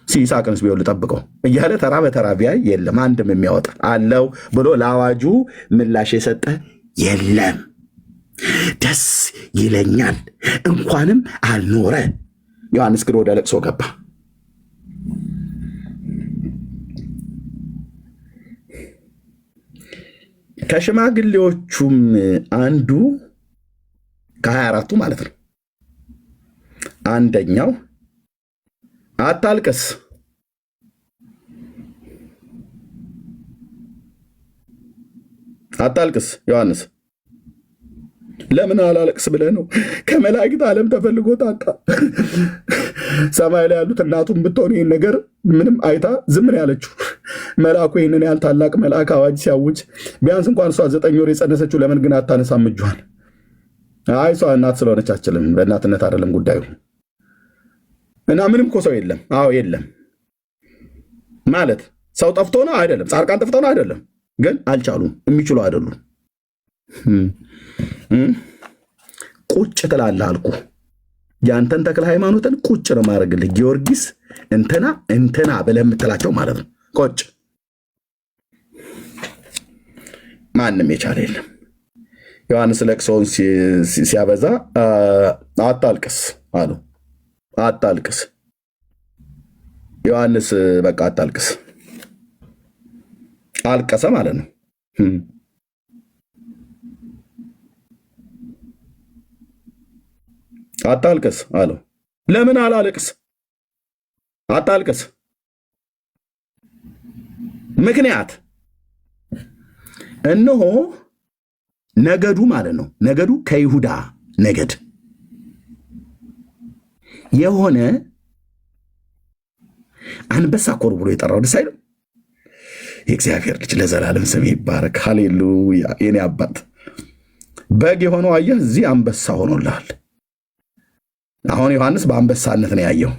ይስሐቅንስ ቢሆን ልጠብቀው እያለ ተራ በተራ ቢያይ የለም አንድም የሚያወጣ አለው ብሎ ለአዋጁ ምላሽ የሰጠ የለም። ደስ ይለኛል እንኳንም አልኖረ። ዮሐንስ ግን ወደ ለቅሶ ገባ። ከሽማግሌዎቹም አንዱ ከ24ቱ ማለት ነው አንደኛው አታልቅስ ዮሐንስ ለምን አላለቅስ ብለህ ነው? ከመላእክት ዓለም ተፈልጎ ታጣ። ሰማይ ላይ ያሉት እናቱም ብትሆን ይህን ነገር ምንም አይታ ዝም ነው ያለችው። መልአኩ ይህንን ያህል ታላቅ መልአክ አዋጅ ሲያውጅ ቢያንስ እንኳን እሷ 9 ወር የጸነሰችው ለምን ግን አታነሳም እጇን? አይ እሷ እናት ስለሆነች አችልም። በእናትነት አይደለም ጉዳዩ። እና ምንም እኮ ሰው የለም። አዎ የለም ማለት ሰው ጠፍቶ ነው አይደለም፣ ጻድቃን ጠፍቶ ነው አይደለም፣ ግን አልቻሉም፣ የሚችሉ አይደሉም። ቁጭ ትላለህ አልኩ። ያንተን ተክለ ሃይማኖትን ቁጭ ነው ማድረግልህ። ጊዮርጊስ እንትና ብለህ የምትላቸው ማለት ነው። ቁጭ ማንም የቻለ የለም። ዮሐንስ ለቅሶውን ሲያበዛ አታልቅስ አሉ። አታልቅስ ዮሐንስ በቃ አታልቅስ አልቀሰ ማለት ነው። አታልቅስ አለው። ለምን አላለቅስ? አታልቅስ። ምክንያት እነሆ ነገዱ ማለት ነው። ነገዱ ከይሁዳ ነገድ የሆነ አንበሳ ኮር ብሎ የጠራው ደስ አይልም? የእግዚአብሔር ልጅ ለዘላለም ስም ይባረክ። ሃሌሉያ። የኔ አባት በግ የሆነው አየህ፣ እዚህ አንበሳ ሆኖልሃል። አሁን ዮሐንስ በአንበሳነት ነው ያየው።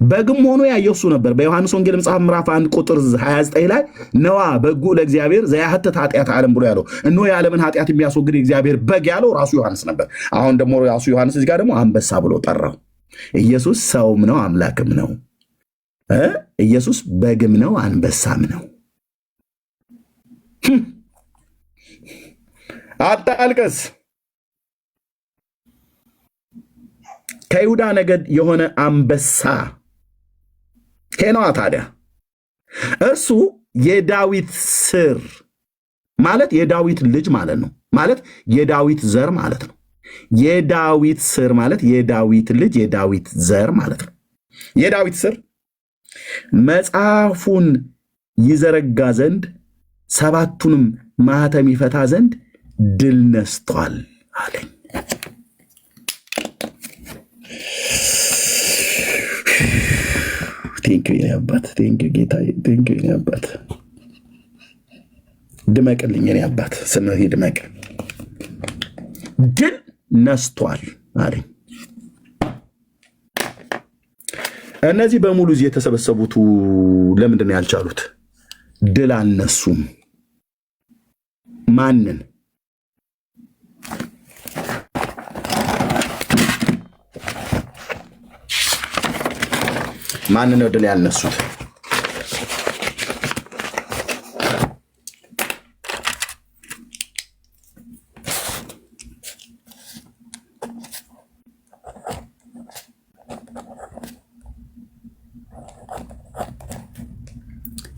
በግም ሆኖ ያየው እሱ ነበር። በዮሐንስ ወንጌል መጽሐፍ ምዕራፍ 1 ቁጥር 29 ላይ ነዋ በጉ ለእግዚአብሔር ዘያህትት ኃጢአት ዓለም ብሎ ያለው እነሆ የዓለምን ኃጢአት የሚያስወግድ የእግዚአብሔር በግ ያለው ራሱ ዮሐንስ ነበር። አሁን ደግሞ ራሱ ዮሐንስ እዚህ ጋር ደግሞ አንበሳ ብሎ ጠራው። ኢየሱስ ሰውም ነው አምላክም ነው። ኢየሱስ በግም ነው አንበሳም ነው። አታልቅስ። ከይሁዳ ነገድ የሆነ አንበሳ ሄነዋ ታዲያ እርሱ የዳዊት ስር ማለት የዳዊት ልጅ ማለት ነው። ማለት የዳዊት ዘር ማለት ነው። የዳዊት ስር ማለት የዳዊት ልጅ የዳዊት ዘር ማለት ነው። የዳዊት ስር መጽሐፉን ይዘረጋ ዘንድ ሰባቱንም ማኅተም ይፈታ ዘንድ ድል ነስቷል አለኝ። ቴንኪው የኔ አባት፣ ቴንኪው ጌታዬ፣ ቴንኪው የኔ አባት። ድመቅልኝ የኔ አባት፣ ስምህ ይድመቅ። ድል ነስቷል አለኝ። እነዚህ በሙሉ እዚህ የተሰበሰቡት ለምንድን ነው ያልቻሉት? ድል አልነሱም። ማንን? ማንን ነው ድል ያልነሱት?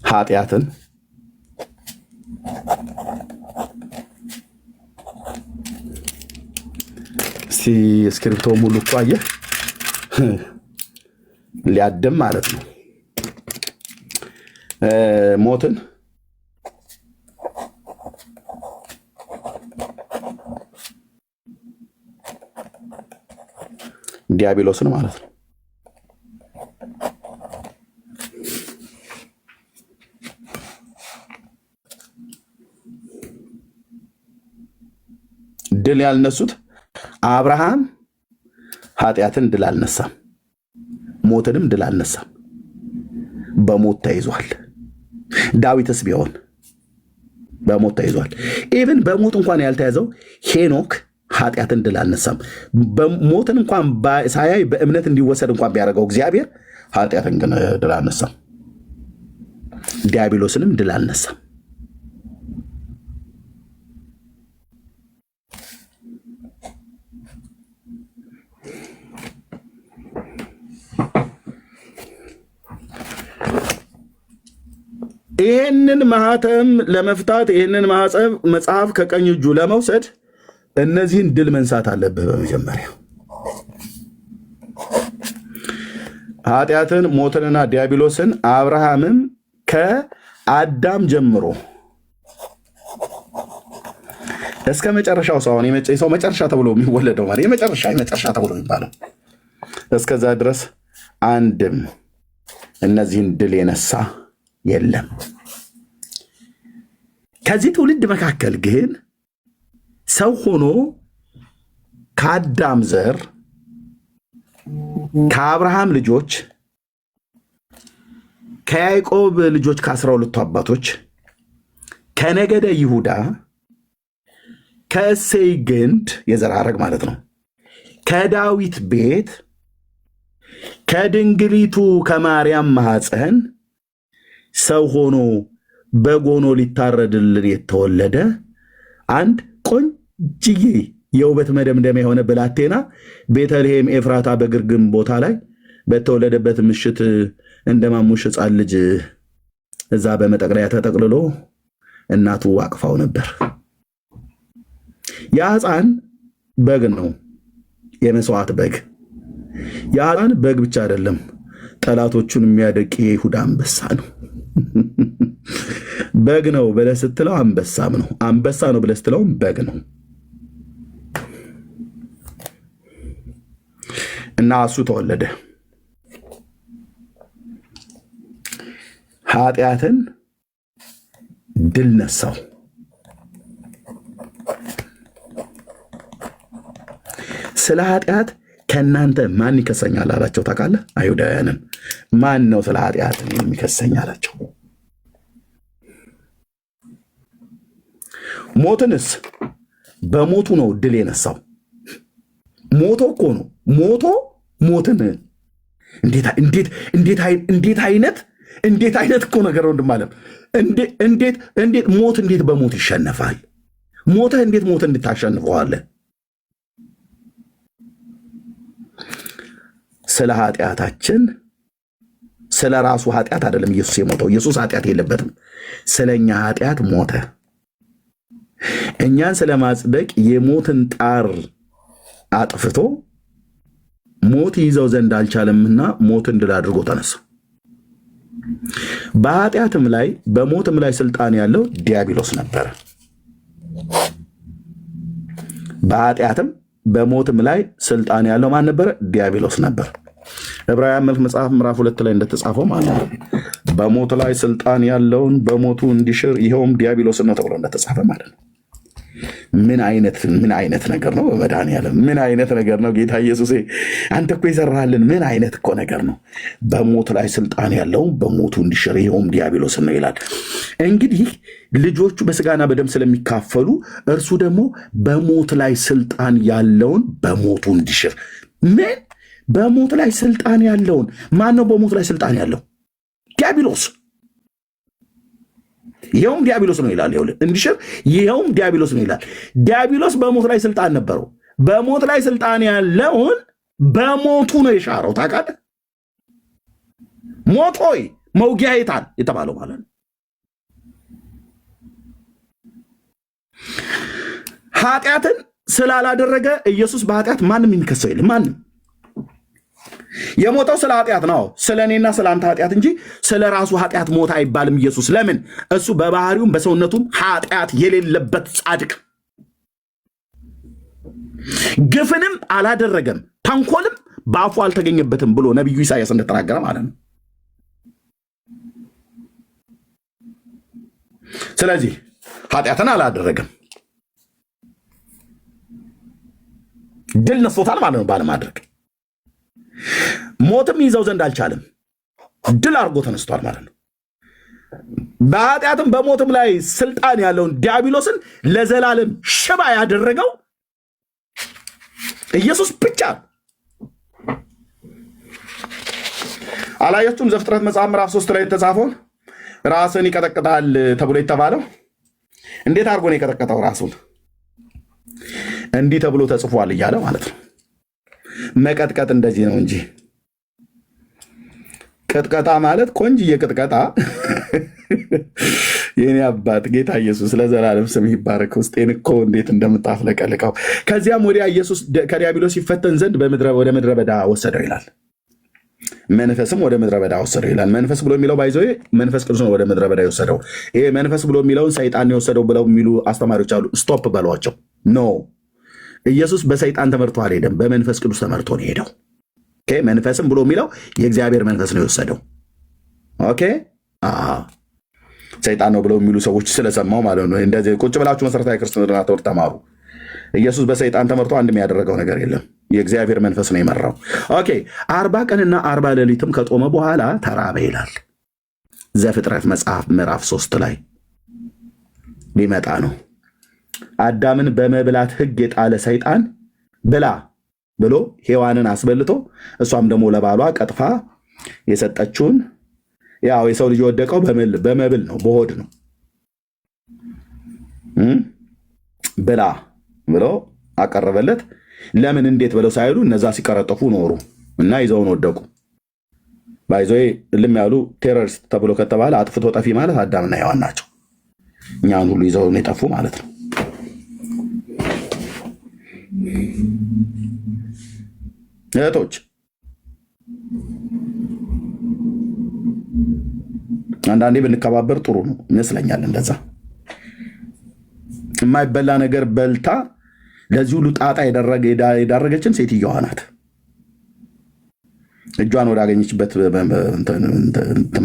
ኃጢአትን፣ እስቲ እስክሪብቶ ሙሉ እኮ አየህ ሊያደም ማለት ነው። ሞትን፣ ዲያብሎስን ማለት ነው። ድል ያልነሱት አብርሃም ኃጢአትን ድል አልነሳም፣ ሞትንም ድል አልነሳም። በሞት ተይዟል። ዳዊትስ ቢሆን በሞት ተይዟል። ኢቭን በሞት እንኳን ያልተያዘው ሄኖክ ኃጢአትን ድል አልነሳም። ሞትን እንኳን ሳያይ በእምነት እንዲወሰድ እንኳን ቢያደርገው እግዚአብሔር ኃጢአትን ግን ድል አልነሳም፣ ዲያብሎስንም ድል አልነሳም። ይህንን ማህተም ለመፍታት ይህንን መጽሐፍ ከቀኝ እጁ ለመውሰድ እነዚህን ድል መንሳት አለብህ። በመጀመሪያ ኃጢአትን፣ ሞትንና ዲያብሎስን አብርሃምም ከአዳም ጀምሮ እስከ መጨረሻው ሰው መጨረሻ ተብሎ የሚወለደው ማለት የመጨረሻ ተብሎ የሚባለው እስከዛ ድረስ አንድም እነዚህን ድል የነሳ የለም። ከዚህ ትውልድ መካከል ግን ሰው ሆኖ ከአዳም ዘር ከአብርሃም ልጆች ከያዕቆብ ልጆች ከ12ቱ አባቶች ከነገደ ይሁዳ ከእሴይ ግንድ የዘር ሐረግ ማለት ነው ከዳዊት ቤት ከድንግሊቱ ከማርያም ማኅፀን ሰው ሆኖ በጎኖ ሊታረድልን የተወለደ አንድ ቆንጅዬ የውበት መደምደሚያ የሆነ ብላቴና ቤተልሔም ኤፍራታ በግርግም ቦታ ላይ በተወለደበት ምሽት እንደማሙሽ ሕፃን ልጅ እዛ በመጠቅለያ ተጠቅልሎ እናቱ አቅፋው ነበር። ያ ሕፃን በግ ነው፣ የመስዋዕት በግ። ያ ሕፃን በግ ብቻ አይደለም፣ ጠላቶቹን የሚያደቅ የይሁዳ አንበሳ ነው። በግ ነው ብለህ ስትለው አንበሳም ነው። አንበሳ ነው ብለህ ስትለው በግ ነው። እና እሱ ተወለደ። ኃጢአትን ድል ነሳው። ስለ ኃጢአት ከእናንተ ማን ይከሰኛል አላቸው። ታውቃለህ? አይሁዳውያንን ማን ነው ስለ ኃጢአት የሚከሰኝ አላቸው። ሞትንስ በሞቱ ነው ድል የነሳው። ሞቶ እኮ ነው ሞትን እንዴት አይነት እኮ ነገር ነው ወንድም አለም። እንዴት ሞት እንዴት በሞት ይሸነፋል? ሞተህ እንዴት ሞት እንድታሸንፈዋለህ? ስለ ኃጢአታችን ስለ ራሱ ኃጢአት አይደለም ኢየሱስ የሞተው። ኢየሱስ ኃጢአት የለበትም። ስለኛ ኃጢአት ሞተ። እኛን ስለማጽደቅ የሞትን ጣር አጥፍቶ ሞት ይዘው ዘንድ አልቻለምና ሞትን ድል አድርጎ ተነሳ። በኃጢአትም ላይ በሞትም ላይ ስልጣን ያለው ዲያብሎስ ነበረ። በኃጢአትም በሞትም ላይ ስልጣን ያለው ማን ነበረ? ዲያብሎስ ነበር። ዕብራውያን መጽሐፍ ምዕራፍ 2 ላይ እንደተጻፈው ማለት ነው። በሞት ላይ ስልጣን ያለውን በሞቱ እንዲሽር ይኸውም ዲያብሎስ ነው ተብሎ እንደተጻፈ ማለት ነው። ምን አይነት ነገር ነው? በመድኃኒዓለም ምን አይነት ነገር ነው? ጌታ ኢየሱስ አንተ እኮ የሰራህልን ምን አይነት እኮ ነገር ነው? በሞት ላይ ስልጣን ያለውን በሞቱ እንዲሽር ይኸውም ዲያብሎስ ነው ይላል። እንግዲህ ልጆቹ በስጋና በደም ስለሚካፈሉ እርሱ ደግሞ በሞት ላይ ስልጣን ያለውን በሞቱ እንዲሽር። ምን በሞት ላይ ስልጣን ያለውን? ማን ነው በሞት ላይ ስልጣን ያለው? ዲያብሎስ። ይኸውም ዲያብሎስ ነው ይላል። እንዲሽር ይኸውም ዲያብሎስ ነው ይላል። ዲያብሎስ በሞት ላይ ስልጣን ነበረው። በሞት ላይ ስልጣን ያለውን በሞቱ ነው የሻረው። ታውቃለህ? ሞት ሆይ መውጊያ የታል የተባለው ማለት ነው። ኃጢአትን ስላላደረገ ኢየሱስ በኃጢአት ማንም የሚከሰው የለም። ማንም የሞተው ስለ ኃጢአት ነው፣ ስለ እኔና ስለ አንተ ኃጢአት እንጂ ስለ ራሱ ኃጢአት ሞት አይባልም። ኢየሱስ ለምን? እሱ በባህሪውም በሰውነቱም ኃጢአት የሌለበት ጻድቅ፣ ግፍንም አላደረገም ተንኮልም በአፉ አልተገኘበትም ብሎ ነቢዩ ኢሳያስ እንደተናገረ ማለት ነው። ስለዚህ ኃጢአትን አላደረገም፣ ድል ነስቶታል ማለት ነው ባለማድረግ። ሞትም ይዘው ዘንድ አልቻለም፣ ድል አድርጎ ተነስቷል ማለት ነው። በኃጢአትም በሞትም ላይ ስልጣን ያለውን ዲያብሎስን ለዘላለም ሽባ ያደረገው ኢየሱስ ብቻ። አላያችሁም? ዘፍጥረት መጽሐፍ ምዕራፍ 3 ላይ የተጻፈውን ራስን ይቀጠቅጣል ተብሎ የተባለው እንዴት አድርጎ ነው የቀጠቀጠው? ራሱን እንዲህ ተብሎ ተጽፏል እያለ ማለት ነው። መቀጥቀጥ እንደዚህ ነው እንጂ ቅጥቀጣ ማለት ቆንጅዬ ቅጥቀጣ። የኔ አባት ጌታ ኢየሱስ ለዘላለም ስም ይባረክ። ውስጤን እኮ እንዴት እንደምታፍለቀልቀው። ከዚያም ወዲያ ኢየሱስ ከዲያብሎስ ሲፈተን ዘንድ ወደ ምድረ በዳ ወሰደው ይላል። መንፈስም ወደ ምድረ በዳ ወሰደው ይላል። መንፈስ ብሎ የሚለው ባይዘው መንፈስ ቅዱስ ነው ወደ ምድረ በዳ የወሰደው። ይሄ መንፈስ ብሎ የሚለውን ሰይጣን የወሰደው ብለው የሚሉ አስተማሪዎች አሉ። ስቶፕ በሏቸው። ኖ ኢየሱስ በሰይጣን ተመርቶ አልሄደም፣ በመንፈስ ቅዱስ ተመርቶ ነው ሄደው። መንፈስም ብሎ የሚለው የእግዚአብሔር መንፈስ ነው የወሰደው። ኦኬ ሰይጣን ነው ብለው የሚሉ ሰዎች ስለሰማው ማለት ነው። እንደዚህ ቁጭ ብላችሁ መሰረታዊ ክርስትና ትምህርት ተማሩ። ኢየሱስ በሰይጣን ተመርቶ አንድም ያደረገው ነገር የለም። የእግዚአብሔር መንፈስ ነው የመራው። ኦኬ 40 ቀንና 40 ሌሊትም ከጦመ በኋላ ተራበ ይላል። ዘፍጥረት መጽሐፍ ምዕራፍ 3 ላይ ሊመጣ ነው። አዳምን በመብላት ሕግ የጣለ ሰይጣን ብላ ብሎ ሔዋንን አስበልቶ እሷም ደግሞ ለባሏ ቀጥፋ የሰጠችውን ያው የሰው ልጅ የወደቀው በመብል ነው፣ በሆድ ነው። ብላ ብሎ አቀረበለት። ለምን እንዴት ብለው ሳይሉ እነዛ ሲቀረጠፉ ኖሩ እና ይዘውን ወደቁ። ባይዞይ ልም ያሉ ቴሮሪስት ተብሎ ከተባለ አጥፍቶ ጠፊ ማለት አዳምና ሔዋን ናቸው። እኛን ሁሉ ይዘውን የጠፉ ማለት ነው። እህቶች አንዳንዴ ብንከባበር ጥሩ ነው ይመስለኛል። እንደዛ የማይበላ ነገር በልታ ለዚህ ሁሉ ጣጣ የዳረገችን ሴትዮዋ ናት። እጇን ወዳገኘችበት እንትን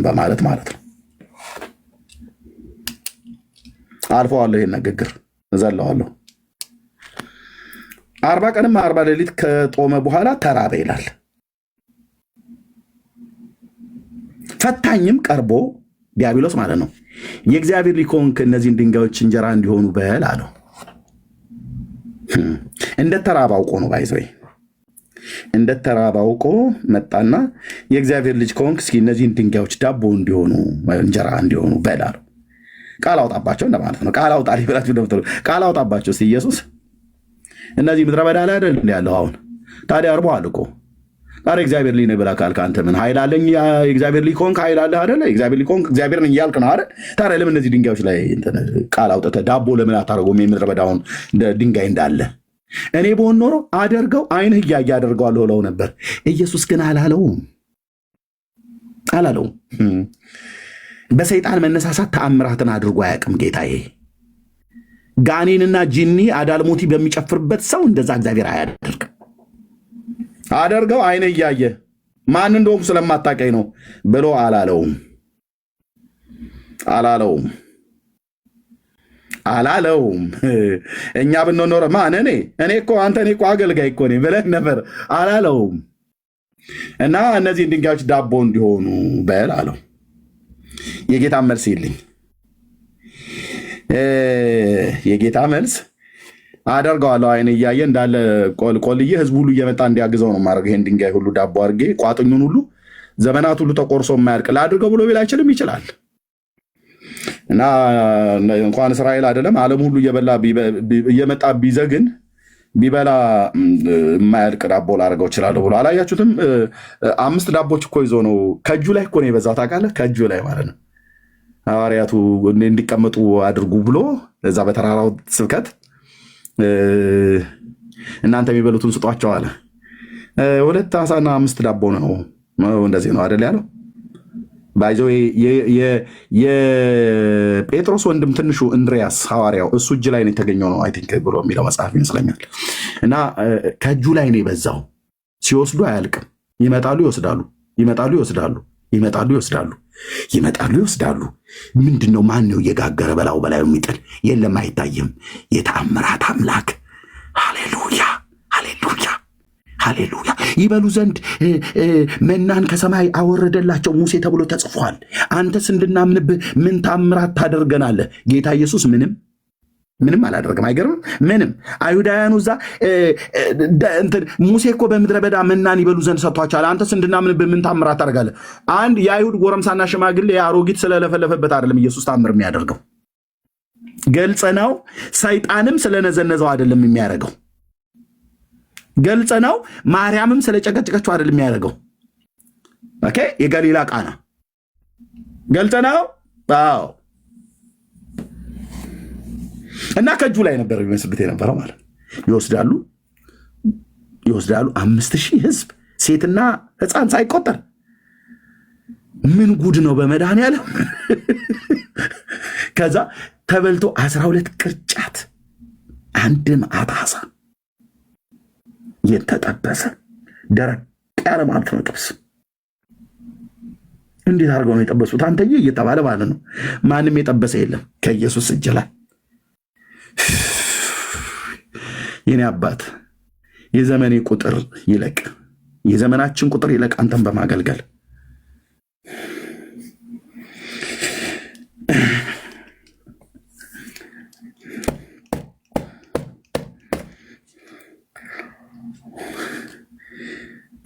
በማለት ማለት ነው። አልፈዋለሁ፣ ይሄን ንግግር እዘለዋለሁ። 40 ቀንም 40 ሌሊት ከጦመ በኋላ ተራበ ይላል። ፈታኝም ቀርቦ ዲያብሎስ ማለት ነው የእግዚአብሔር ልጅ ከሆንክ እነዚህን ድንጋዮች እንጀራ እንዲሆኑ በል አለው። እንደ ተራበ አውቆ ነው ባይዘይ እንደ ተራበ አውቆ መጣና የእግዚአብሔር ልጅ ከሆንክ እስኪ እነዚህን ድንጋዮች ዳቦ እንዲሆኑ እንጀራ እንዲሆኑ በል አለው። ቃል አውጣባቸው እንደማለት ነው። ቃል አውጣ ሊብላችሁ እንደምትሉ ቃል አውጣባቸው እስቲ ኢየሱስ እነዚህ ምድረ በዳ ላይ አይደል እንደ ያለው አሁን ታዲያ አርቦሃል እኮ ታዲያ እግዚአብሔር ልጅ ነህ ብላ ካልክ አንተ ምን ኃይል አለኝ? የእግዚአብሔር ልጅ ከሆንክ ኃይል አለህ አይደለ? እግዚአብሔር ልጅ ከሆንክ እግዚአብሔር ነኝ እያልክ ነው አይደል? ታዲያ ለምን እነዚህ ድንጋዮች ላይ ቃል አውጥተህ ዳቦ ለምን አታደርገውም? የምድረ በዳውን ድንጋይ እንዳለ እኔ በሆን ኖሮ አደርገው ዓይንህ እያየ አደርገዋለሁ እለው ነበር። ኢየሱስ ግን አላለውም። በሰይጣን መነሳሳት ተአምራትን አድርጎ አያውቅም ጌታዬ። ጋኔንና ጂኒ አዳልሞቲ በሚጨፍርበት ሰው እንደዛ እግዚአብሔር አያደርግም። አደርገው ዓይንህ እያየ ማን እንደሆንኩ ስለማታውቀኝ ነው ብሎ አላለውም። እኛ ብንኖር ማን እኔ እኮ አንተ እኔ እኮ አገልጋይ እኮ ነኝ ብለን ነበር። አላለውም። እና እነዚህን ድንጋዮች ዳቦ እንዲሆኑ በል አለው። የጌታ መልስ ይልኝ የጌታ መልስ አደርገዋለሁ ዓይን እያየ እንዳለ ቆልቆልዬ ህዝቡ ሁሉ እየመጣ እንዲያግዘው ነው ማድረግ። ይሄን ድንጋይ ሁሉ ዳቦ አድርጌ ቋጥኙን ሁሉ ዘመናት ሁሉ ተቆርሶ የማያልቅ ላድርገው ብሎ ቢል አይችልም? ይችላል። እና እንኳን እስራኤል አይደለም ዓለም ሁሉ እየመጣ ቢዘግን ቢበላ የማያልቅ ዳቦ ላደርገው እችላለሁ ብሎ አላያችሁትም? 5 ዳቦች እኮ ይዞ ነው ከእጁ ላይ እኮ ነው የበዛው። ታውቃለህ? ከእጁ ላይ ማለት ነው ሐዋርያቱ እንዲቀመጡ አድርጉ ብሎ እዛ በተራራው ስብከት እናንተ የሚበሉትን ስጧቸው አለ። 2 ዓሣና 5 ዳቦ ነው። እንደዚህ ነው አይደል ያለው? ባይዘው የጴጥሮስ ወንድም ትንሹ እንድሪያስ ሐዋርያው እሱ እጅ ላይ ነው የተገኘው ነው አይ ቲንክ ብሎ የሚለው መጽሐፍ ይመስለኛል። እና ከእጁ ላይ ነው የበዛው። ሲወስዱ አያልቅም። ይመጣሉ፣ ይወስዳሉ፣ ይመጣሉ፣ ይወስዳሉ፣ ይመጣሉ፣ ይወስዳሉ፣ ይመጣሉ፣ ይወስዳሉ። ምንድን ነው? ማን ነው እየጋገረ በላዩ የሚጥል? የለም፣ አይታይም። የተአምራት አምላክ ሃሌሉያ፣ ሃሌሉያ፣ ሃሌሉያ። ይበሉ ዘንድ መናን ከሰማይ አወረደላቸው ሙሴ ተብሎ ተጽፏል። አንተስ እንድናምንብህ ምን ታምራት ታደርገናለህ? ጌታ ኢየሱስ ምንም አላደረገም። አይገርምም? ምንም። አይሁዳውያኑ እዛ ሙሴ እኮ በምድረ በዳ መናን ይበሉ ዘንድ ሰጥቷቸዋል። አንተስ እንድናምንብህ ምን ታምራት ታደርጋለህ? አንድ የአይሁድ ጎረምሳና ሽማግሌ አሮጊት ስለለፈለፈበት አይደለም ኢየሱስ ታምር የሚያደርገው። ገልጸ ነው። ሰይጣንም ስለነዘነዘው አይደለም የሚያደርገው። ገልጸ ነው። ማርያምም ስለጨቀጨቀችው አይደለም የሚያደርገው። ኦኬ። የገሊላ ቃና ገልጸ ነው። አዎ። እና ከእጁ ላይ ነበር የሚመስሉት የነበረው ማለት ይወስዳሉ 5000 ህዝብ ሴትና ሕፃን ሳይቆጠር። ምን ጉድ ነው በመድኃኔዓለም። ከዛ ተበልቶ 12 ቅርጫት አንድም ዓሣ የተጠበሰ ደረቅ ያለ ማለት ነው ጥብስ። እንዴት አድርገው ነው የጠበሱት አንተዬ እየተባለ ማለት ነው። ማንም የጠበሰ የለም ከኢየሱስ እጅ ላይ። የኔ አባት የዘመኔ ቁጥር ይለቅ፣ የዘመናችን ቁጥር ይለቅ አንተን በማገልገል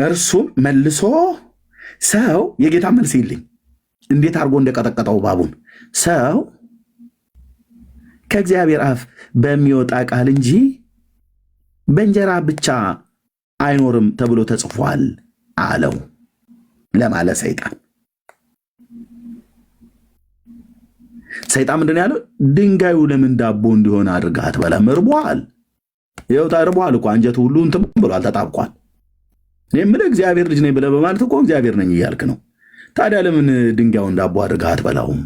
እርሱም መልሶ ሰው የጌታ መልስ ይልኝ እንዴት አድርጎ እንደቀጠቀጠው ባቡን ሰው ከእግዚአብሔር አፍ በሚወጣ ቃል እንጂ በእንጀራ ብቻ አይኖርም ተብሎ ተጽፏል አለው ለማለት ሰይጣን ምንድን ያለው? ድንጋዩ ለምን ዳቦ እንዲሆን አድርገህ አትበላም? እርቦሃል። ይኸው ታርቦሃል እኮ አንጀቱ ሁሉ እንትን ብሏል፣ ተጣብቋል። እኔ የምልህ እግዚአብሔር ልጅ ነኝ ብለህ በማለት እኮ እግዚአብሔር ነኝ እያልክ ነው። ታዲያ ለምን ድንጋዩን ዳቦ አድርገህ አትበላውም?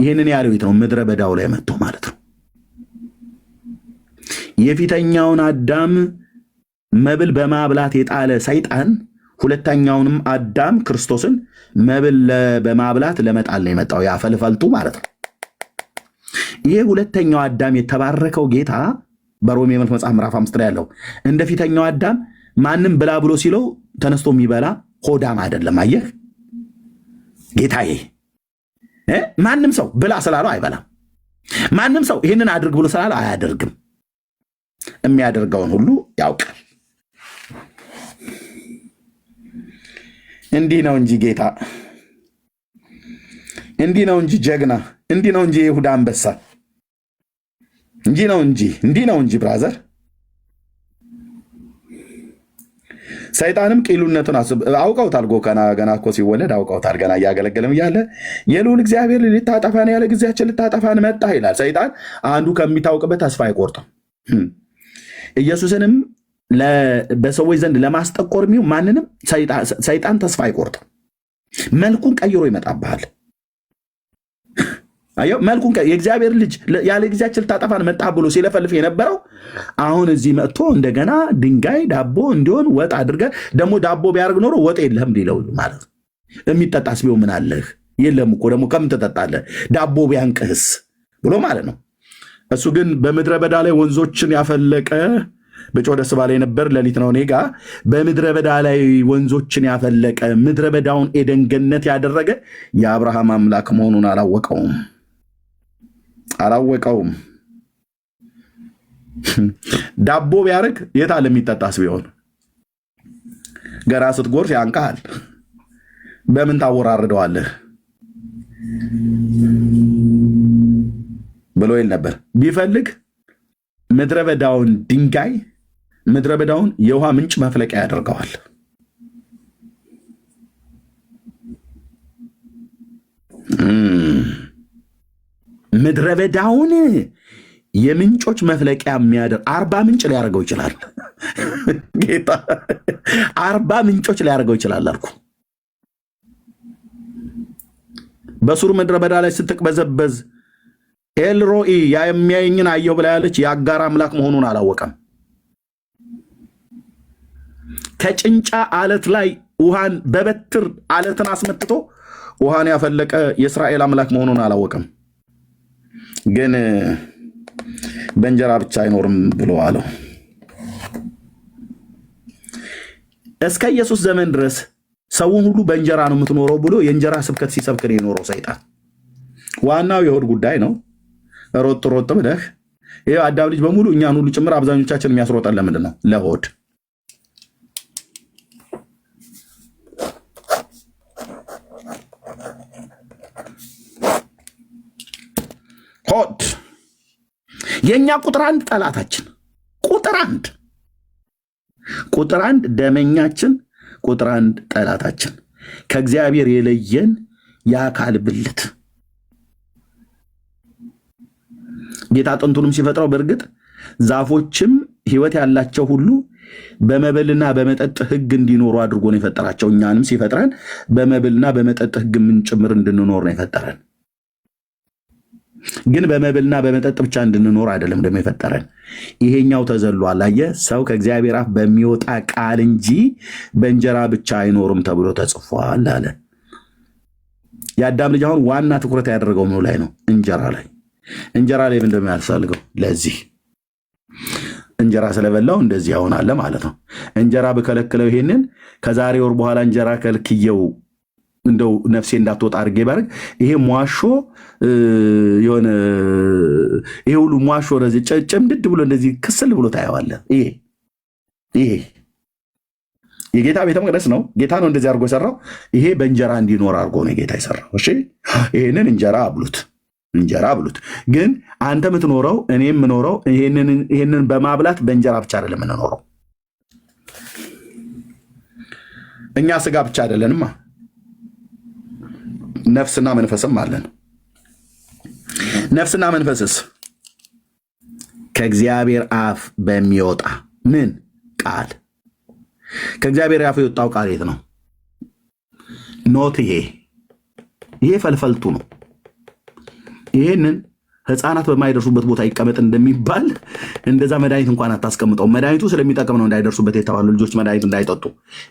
ይህንን ያለው የት ነው? ምድረ በዳው ላይ መጥቶ ማለት ነው። የፊተኛውን አዳም መብል በማብላት የጣለ ሰይጣን ሁለተኛውንም አዳም ክርስቶስን መብል በማብላት ለመጣል ነው የመጣው፣ ያፈልፈልቱ ማለት ነው። ይሄ ሁለተኛው አዳም የተባረከው ጌታ በሮሜ መልክ መጽሐፍ ምዕራፍ 5 ላይ ያለው እንደ ፊተኛው አዳም ማንም ብላ ብሎ ሲለው ተነስቶ የሚበላ ሆዳም አይደለም። አየህ ጌታዬ፣ ማንም ሰው ብላ ስላለው አይበላም። ማንም ሰው ይህንን አድርግ ብሎ ስላለው አያደርግም። የሚያደርገውን ሁሉ ያውቃል። እንዲህ ነው እንጂ ጌታ፣ እንዲህ ነው እንጂ ጀግና፣ እንዲህ ነው እንጂ የይሁዳ አንበሳ፣ እንዲህ ነው እንጂ ብራዘር። ሰይጣንም ቂሉነቱን አውቀውታል። ገና እኮ ሲወለድ አውቀውታል። ገና እያገለገለም እያለ የልዑል እግዚአብሔር ልታጠፋን ያለ ጊዜያችን ልታጠፋን መጣ ይላል። ሰይጣን አንዱ ከሚታወቅበት ተስፋ አይቆርጥም። ኢየሱስንም በሰዎች ዘንድ ለማስጠቆር የሚው ማንንም ሰይጣን ተስፋ አይቆርጥም። መልኩን ቀይሮ ይመጣብሃል። አየው መልኩን የእግዚአብሔር ልጅ ያለ ጊዜያችን ልታጠፋን መጣ ብሎ ሲለፈልፍ የነበረው አሁን እዚህ መጥቶ እንደገና ድንጋይ ዳቦ እንዲሆን ወጥ አድርገ ደግሞ ዳቦ ቢያደርግ ኖሮ ወጥ የለህም ሊለው ማለት ነው። የሚጠጣስ ቢሆን ምን አለህ? የለም እኮ ደግሞ ከምን ትጠጣለህ? ዳቦ ቢያንቅህስ ብሎ ማለት ነው። እሱ ግን በምድረ በዳ ላይ ወንዞችን ያፈለቀ በጮህ ደስ ባለ ነበር ሌሊት ነው ኔጋ በምድረ በዳ ላይ ወንዞችን ያፈለቀ ምድረ በዳውን ኤደን ገነት ያደረገ የአብርሃም አምላክ መሆኑን አላወቀውም። ዳቦ ቢያርግ የታለ የሚጠጣስ ቢሆን ገና ስትጎርስ ያንቃል። በምን ታወራርደዋለህ ብሎ ይል ነበር። ቢፈልግ ምድረ በዳውን ድንጋይ ምድረ በዳውን የውሃ ምንጭ መፍለቂያ ያደርገዋል። ምድረ በዳውን የምንጮች መፍለቂያ የሚያደርግ 40 ምንጭ ሊያደርገው ይችላል። ጌታ 40 ምንጮች ሊያደርገው ይችላል አልኩ። በሱር ምድረ በዳ ላይ ስትቅበዘበዝ ኤልሮኢ ያ የሚያየኝን አየሁ ብላ ያለች የአጋር አምላክ መሆኑን አላወቀም። ከጭንጫ አለት ላይ ውሃን በበትር አለትን አስመትቶ ውሃን ያፈለቀ የእስራኤል አምላክ መሆኑን አላወቀም። ግን በእንጀራ ብቻ አይኖርም ብሎ አለው። እስከ ኢየሱስ ዘመን ድረስ ሰውን ሁሉ በእንጀራ ነው የምትኖረው ብሎ የእንጀራ ስብከት ሲሰብክ ነው የኖረው ሰይጣን። ዋናው የሆድ ጉዳይ ነው። ሮጥ ብለህ ይሄ አዳም ልጅ በሙሉ እኛን ሁሉ ጭምር አብዛኞቻችን የሚያስሮጠን ለምንድን ነው? ለሆድ። ሆድ የኛ ቁጥር አንድ ጠላታችን፣ ቁጥር አንድ ደመኛችን፣ ቁጥር አንድ ጠላታችን፣ ከእግዚአብሔር የለየን የአካል ብልት። ጌታ ጥንቱንም ሲፈጥረው በእርግጥ ዛፎችም ሕይወት ያላቸው ሁሉ በመብልና በመጠጥ ሕግ እንዲኖሩ አድርጎ ነው የፈጠራቸው። እኛንም ሲፈጥረን በመብልና በመጠጥ ሕግ ምን ጭምር እንድንኖር ነው የፈጠረን። ግን በመብልና በመጠጥ ብቻ እንድንኖር አይደለም ደግሞ የፈጠረን። ይሄኛው ተዘሏል። አየህ፣ ሰው ከእግዚአብሔር አፍ በሚወጣ ቃል እንጂ በእንጀራ ብቻ አይኖርም ተብሎ ተጽፏል አለ። የአዳም ልጅ አሁን ዋና ትኩረት ያደረገው ምን ላይ ነው? እንጀራ ላይ። እንጀራ ላይ ምንድን ነው ያስፈልገው? ለዚህ እንጀራ ስለበላው እንደዚህ ያሆናል ማለት ነው። እንጀራ በከለከለው ይሄንን ከዛሬ ወር በኋላ እንጀራ ከልክየው እንደው ነፍሴ እንዳትወጣ አድርጌ ባረግ ይሄ ሟሾ የሆነ ይሄ ሁሉ ሟሾ እንደዚህ ጨምድድ ብሎ እንደዚህ ክስል ብሎ ታየዋለህ። ይሄ የጌታ ቤተ መቅደስ ነው። ጌታ ነው እንደዚህ አድርጎ የሰራው። ይሄ በእንጀራ እንዲኖር አድርጎ ነው ጌታ የሰራው። እሺ ይሄንን እንጀራ ብሉት። ግን አንተ የምትኖረው እኔ የምኖረው ይሄንን በማብላት በእንጀራ ብቻ አይደለም የምንኖረው። እኛ ስጋ ብቻ አይደለንማ፣ ነፍስና መንፈስም አለን። ነፍስና መንፈስስ ከእግዚአብሔር አፍ በሚወጣ ምን ቃል? ከእግዚአብሔር አፍ የወጣው ቃል የት ነው? ኖት ይሄ ይሄ ፈልፈልቱ ነው። ይሄንን ህፃናት በማይደርሱበት ቦታ ይቀመጥ እንደሚባል እንደዛ መድኃኒት እንኳን አታስቀምጠው። መድኃኒቱ ስለሚጠቅም ነው እንዳይደርሱበት የተባሉ ልጆች መድኃኒት እንዳይጠጡ።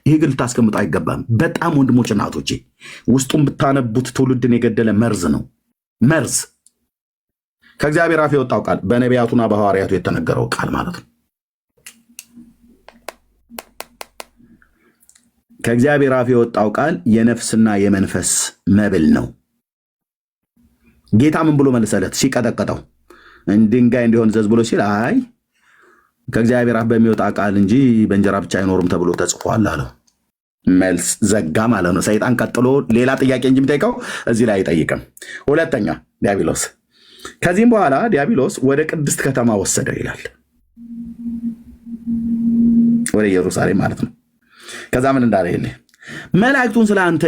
ይሄ ግን ልታስቀምጠው አይገባም። በጣም ወንድሞች እናቶቼ፣ ውስጡን ብታነቡት ትውልድን የገደለ መርዝ ነው። መርዝ ከእግዚአብሔር አፍ የወጣው ቃል በነቢያቱና በሐዋርያቱ የተነገረው ቃል ማለት ነው። ከእግዚአብሔር አፍ የወጣው ቃል የነፍስና የመንፈስ መብል ነው። ጌታ ምን ብሎ መለሰለት ሲቀጠቀጠው? ድንጋይ እንዲሆን ዘዝ ብሎ ሲል አይ ከእግዚአብሔር አፍ በሚወጣ ቃል እንጂ በእንጀራ ብቻ አይኖርም ተብሎ ተጽፏል አለው። መልስ ዘጋ ማለት ነው። ሰይጣን ቀጥሎ ሌላ ጥያቄ እንጂ የሚጠይቀው እዚህ ላይ አይጠይቅም። ሁለተኛ ዲያብሎስ። ከዚህም በኋላ ዲያብሎስ ወደ ቅድስት ከተማ ወሰደው ይላል፣ ወደ ኢየሩሳሌም ማለት ነው። ከዛ ምን እንዳለ ይልህ መላእክቱን ስለ አንተ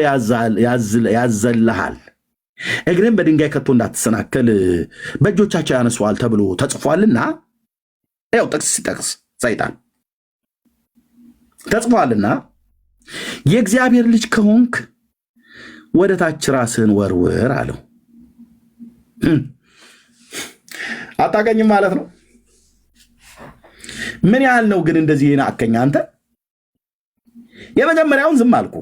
ያዘልሃል፣ እግርን በድንጋይ ከቶ እንዳትሰናከል በእጆቻቸው ያነሷል ተብሎ ተጽፏልና። ያው ጥቅስ ሲጠቅስ ሰይጣን ተጽፏልና የእግዚአብሔር ልጅ ከሆንክ ወደ ታች ራስህን ወርውር አለው። አታገኝም ማለት ነው። ምን ያህል ነው ግን እንደዚህ ናቀኝ አንተ? የመጀመሪያውን ዝም አልኩ፣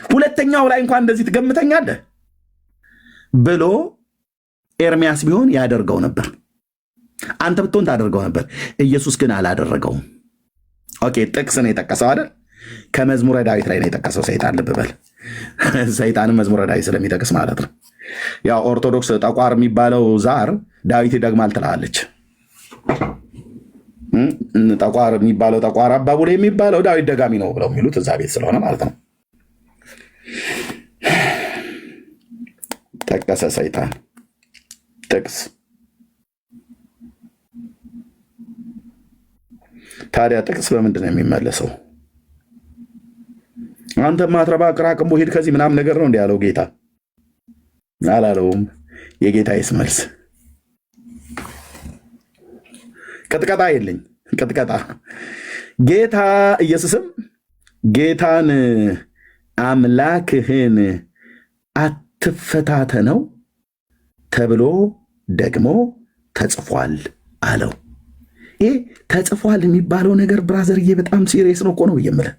ሁለተኛው ላይ እንኳን እንደዚህ ትገምተኛለህ ብሎ ኤርሚያስ ቢሆን ያደርገው ነበር። አንተ ብትሆን ታደርገው ነበር። ኢየሱስ ግን አላደረገውም። ኦኬ፣ ጥቅስ ነው የጠቀሰው አይደል? ከመዝሙረ ዳዊት ላይ ነው የጠቀሰው። ሰይጣን ልብ በል፣ ሰይጣንም መዝሙረ ዳዊት ስለሚጠቅስ ማለት ነው። ያው ኦርቶዶክስ ጠቋር የሚባለው ዛር ዳዊት ይደግማል ትላለች። ጠቋር የሚባለው ጠቋር አባቡል የሚባለው ዳዊት ደጋሚ ነው ብለው የሚሉት እዛ ቤት ስለሆነ ማለት ነው። ጠቀሰ ሰይጣን ጥቅስ። ታዲያ ጥቅስ በምንድን ነው የሚመለሰው? አንተ ማትረባ ቅራቅንቦ ሂድ ከዚህ ምናምን ነገር ነው እንዲ ያለው ጌታ አላለውም። የጌታ ይስመልስ። ቅጥቀጣ የለኝ ቅጥቀጣ። ጌታ ኢየሱስም ጌታን አምላክህን አትፈታተነው ተብሎ ደግሞ ተጽፏል አለው። ይሄ ተጽፏል የሚባለው ነገር ብራዘርዬ በጣም ሲሪየስ ነው እኮ ነው የምልህ።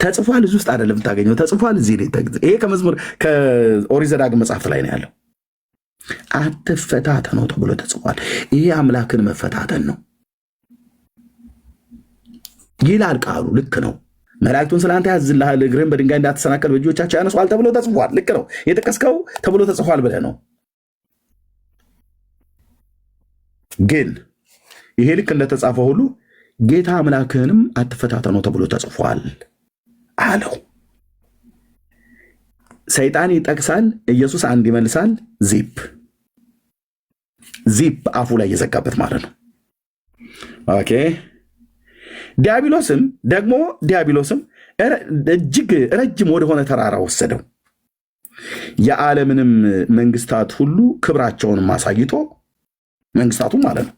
ተጽፏል እዚህ ውስጥ አይደለም የምታገኘው። ተጽፏል እዚህ ላይ ይሄ ከመዝሙር ከኦሪት ዘዳግም መጽሐፍት ላይ ነው ያለው። አትፈታተነው ተብሎ ተጽፏል። ይሄ አምላክን መፈታተን ነው ይላል ቃሉ። ልክ ነው። መላእክቱን ስለአንተ ያዝልሃል፣ እግርህን በድንጋይ እንዳትሰናከል በእጆቻቸው ያነሷል ተብሎ ተጽፏል። ልክ ነው። የጠቀስከው ተብሎ ተጽፏል ብለህ ነው። ግን ይሄ ልክ እንደተጻፈ ሁሉ ጌታ አምላክህንም አትፈታተነው ተብሎ ተጽፏል አለው። ሰይጣን ይጠቅሳል፣ ኢየሱስ አንድ ይመልሳል። ዚፕ አፉ ላይ እየዘጋበት ማለት ነው። ኦኬ። ዲያብሎስም እጅግ ረጅም ወደሆነ ተራራ ወሰደው፣ የዓለምንም መንግስታት ሁሉ ክብራቸውንም አሳይቶ፣ መንግስታቱ ማለት ነው።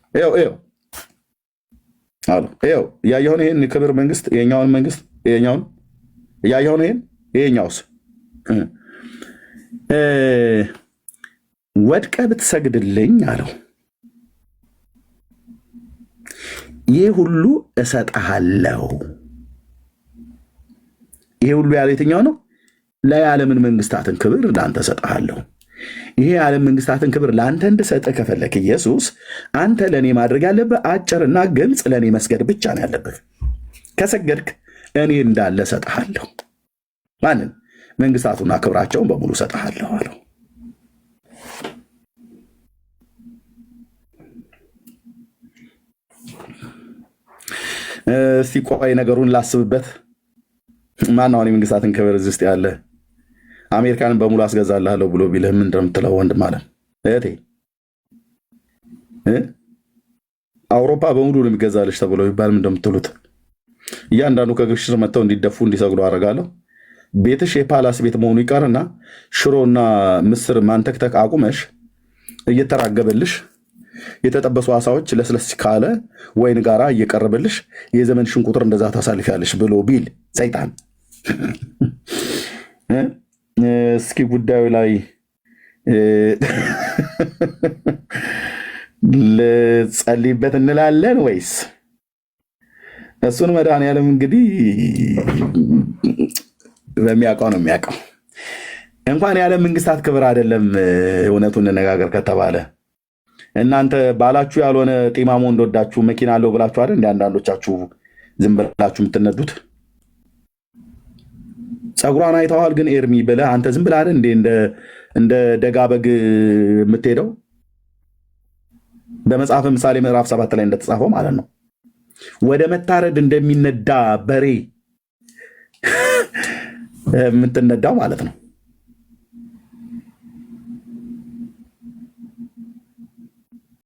ይኸው እያየሆነ ይሄን ክብር መንግስት፣ የኛውን መንግስት፣ የኛውን እያየሆነ ይሄኛውስ ወድቀ ብትሰግድልኝ አለው ይህ ሁሉ እሰጥሃለሁ። ይሄ ሁሉ ያለ የትኛው ነው? ለዓለምን መንግስታትን ክብር ለአንተ እሰጥሃለሁ። ይሄ የዓለም መንግስታትን ክብር ለአንተ እንድሰጥ ከፈለክ ኢየሱስ፣ አንተ ለእኔ ማድረግ ያለብህ አጭርና ግልጽ ለእኔ መስገድ ብቻ ነው ያለብህ። ከሰገድክ እኔ እንዳለ እሰጥሃለሁ። ማንን? መንግስታቱና ክብራቸውን በሙሉ እሰጥሃለሁ አለው። እስቲ ቆይ ነገሩን ላስብበት። ማነው እኔ መንግስታትን ክብር እዚህ ውስጥ ያለ አሜሪካንን በሙሉ አስገዛልሃለሁ ብሎ ቢልህ ምን እንደምትለው ወንድም አለ እህቴ? አውሮፓ በሙሉ ነው የሚገዛልሽ ተብሎ ቢባል ምን እንደምትሉት? እያንዳንዱ ከግብሽ ስር መጥተው እንዲደፉ እንዲሰግዱ አደርጋለሁ። ቤትሽ የፓላስ ቤት መሆኑ ይቀርና ሽሮና ምስር ማንተክተክ አቁመሽ እየተራገበልሽ የተጠበሱ አሳዎች ለስለስ ካለ ወይን ጋራ እየቀረበልሽ የዘመንሽን ቁጥር እንደዛ ታሳልፊያለሽ ብሎ ቢል ሰይጣን እስኪ ጉዳዩ ላይ ልጸልይበት እንላለን ወይስ? እሱን መድኃኒዓለም እንግዲህ በሚያውቀው ነው የሚያውቀው። እንኳን የዓለም መንግስታት ክብር አይደለም። እውነቱን እንነጋገር ከተባለ እናንተ ባላችሁ ያልሆነ ጢማሞ እንደወዳችሁ መኪና አለው ብላችሁ አይደል እንደ አንዳንዶቻችሁ ዝም ብላችሁ የምትነዱት? ፀጉሯን አይተዋል ግን ኤርሚ ብለህ አንተ ዝም ብለህ አይደል እንደ ደጋ በግ የምትሄደው? በመጽሐፈ ምሳሌ ምዕራፍ 7 ላይ እንደተጻፈው ማለት ነው። ወደ መታረድ እንደሚነዳ በሬ የምትነዳው ማለት ነው።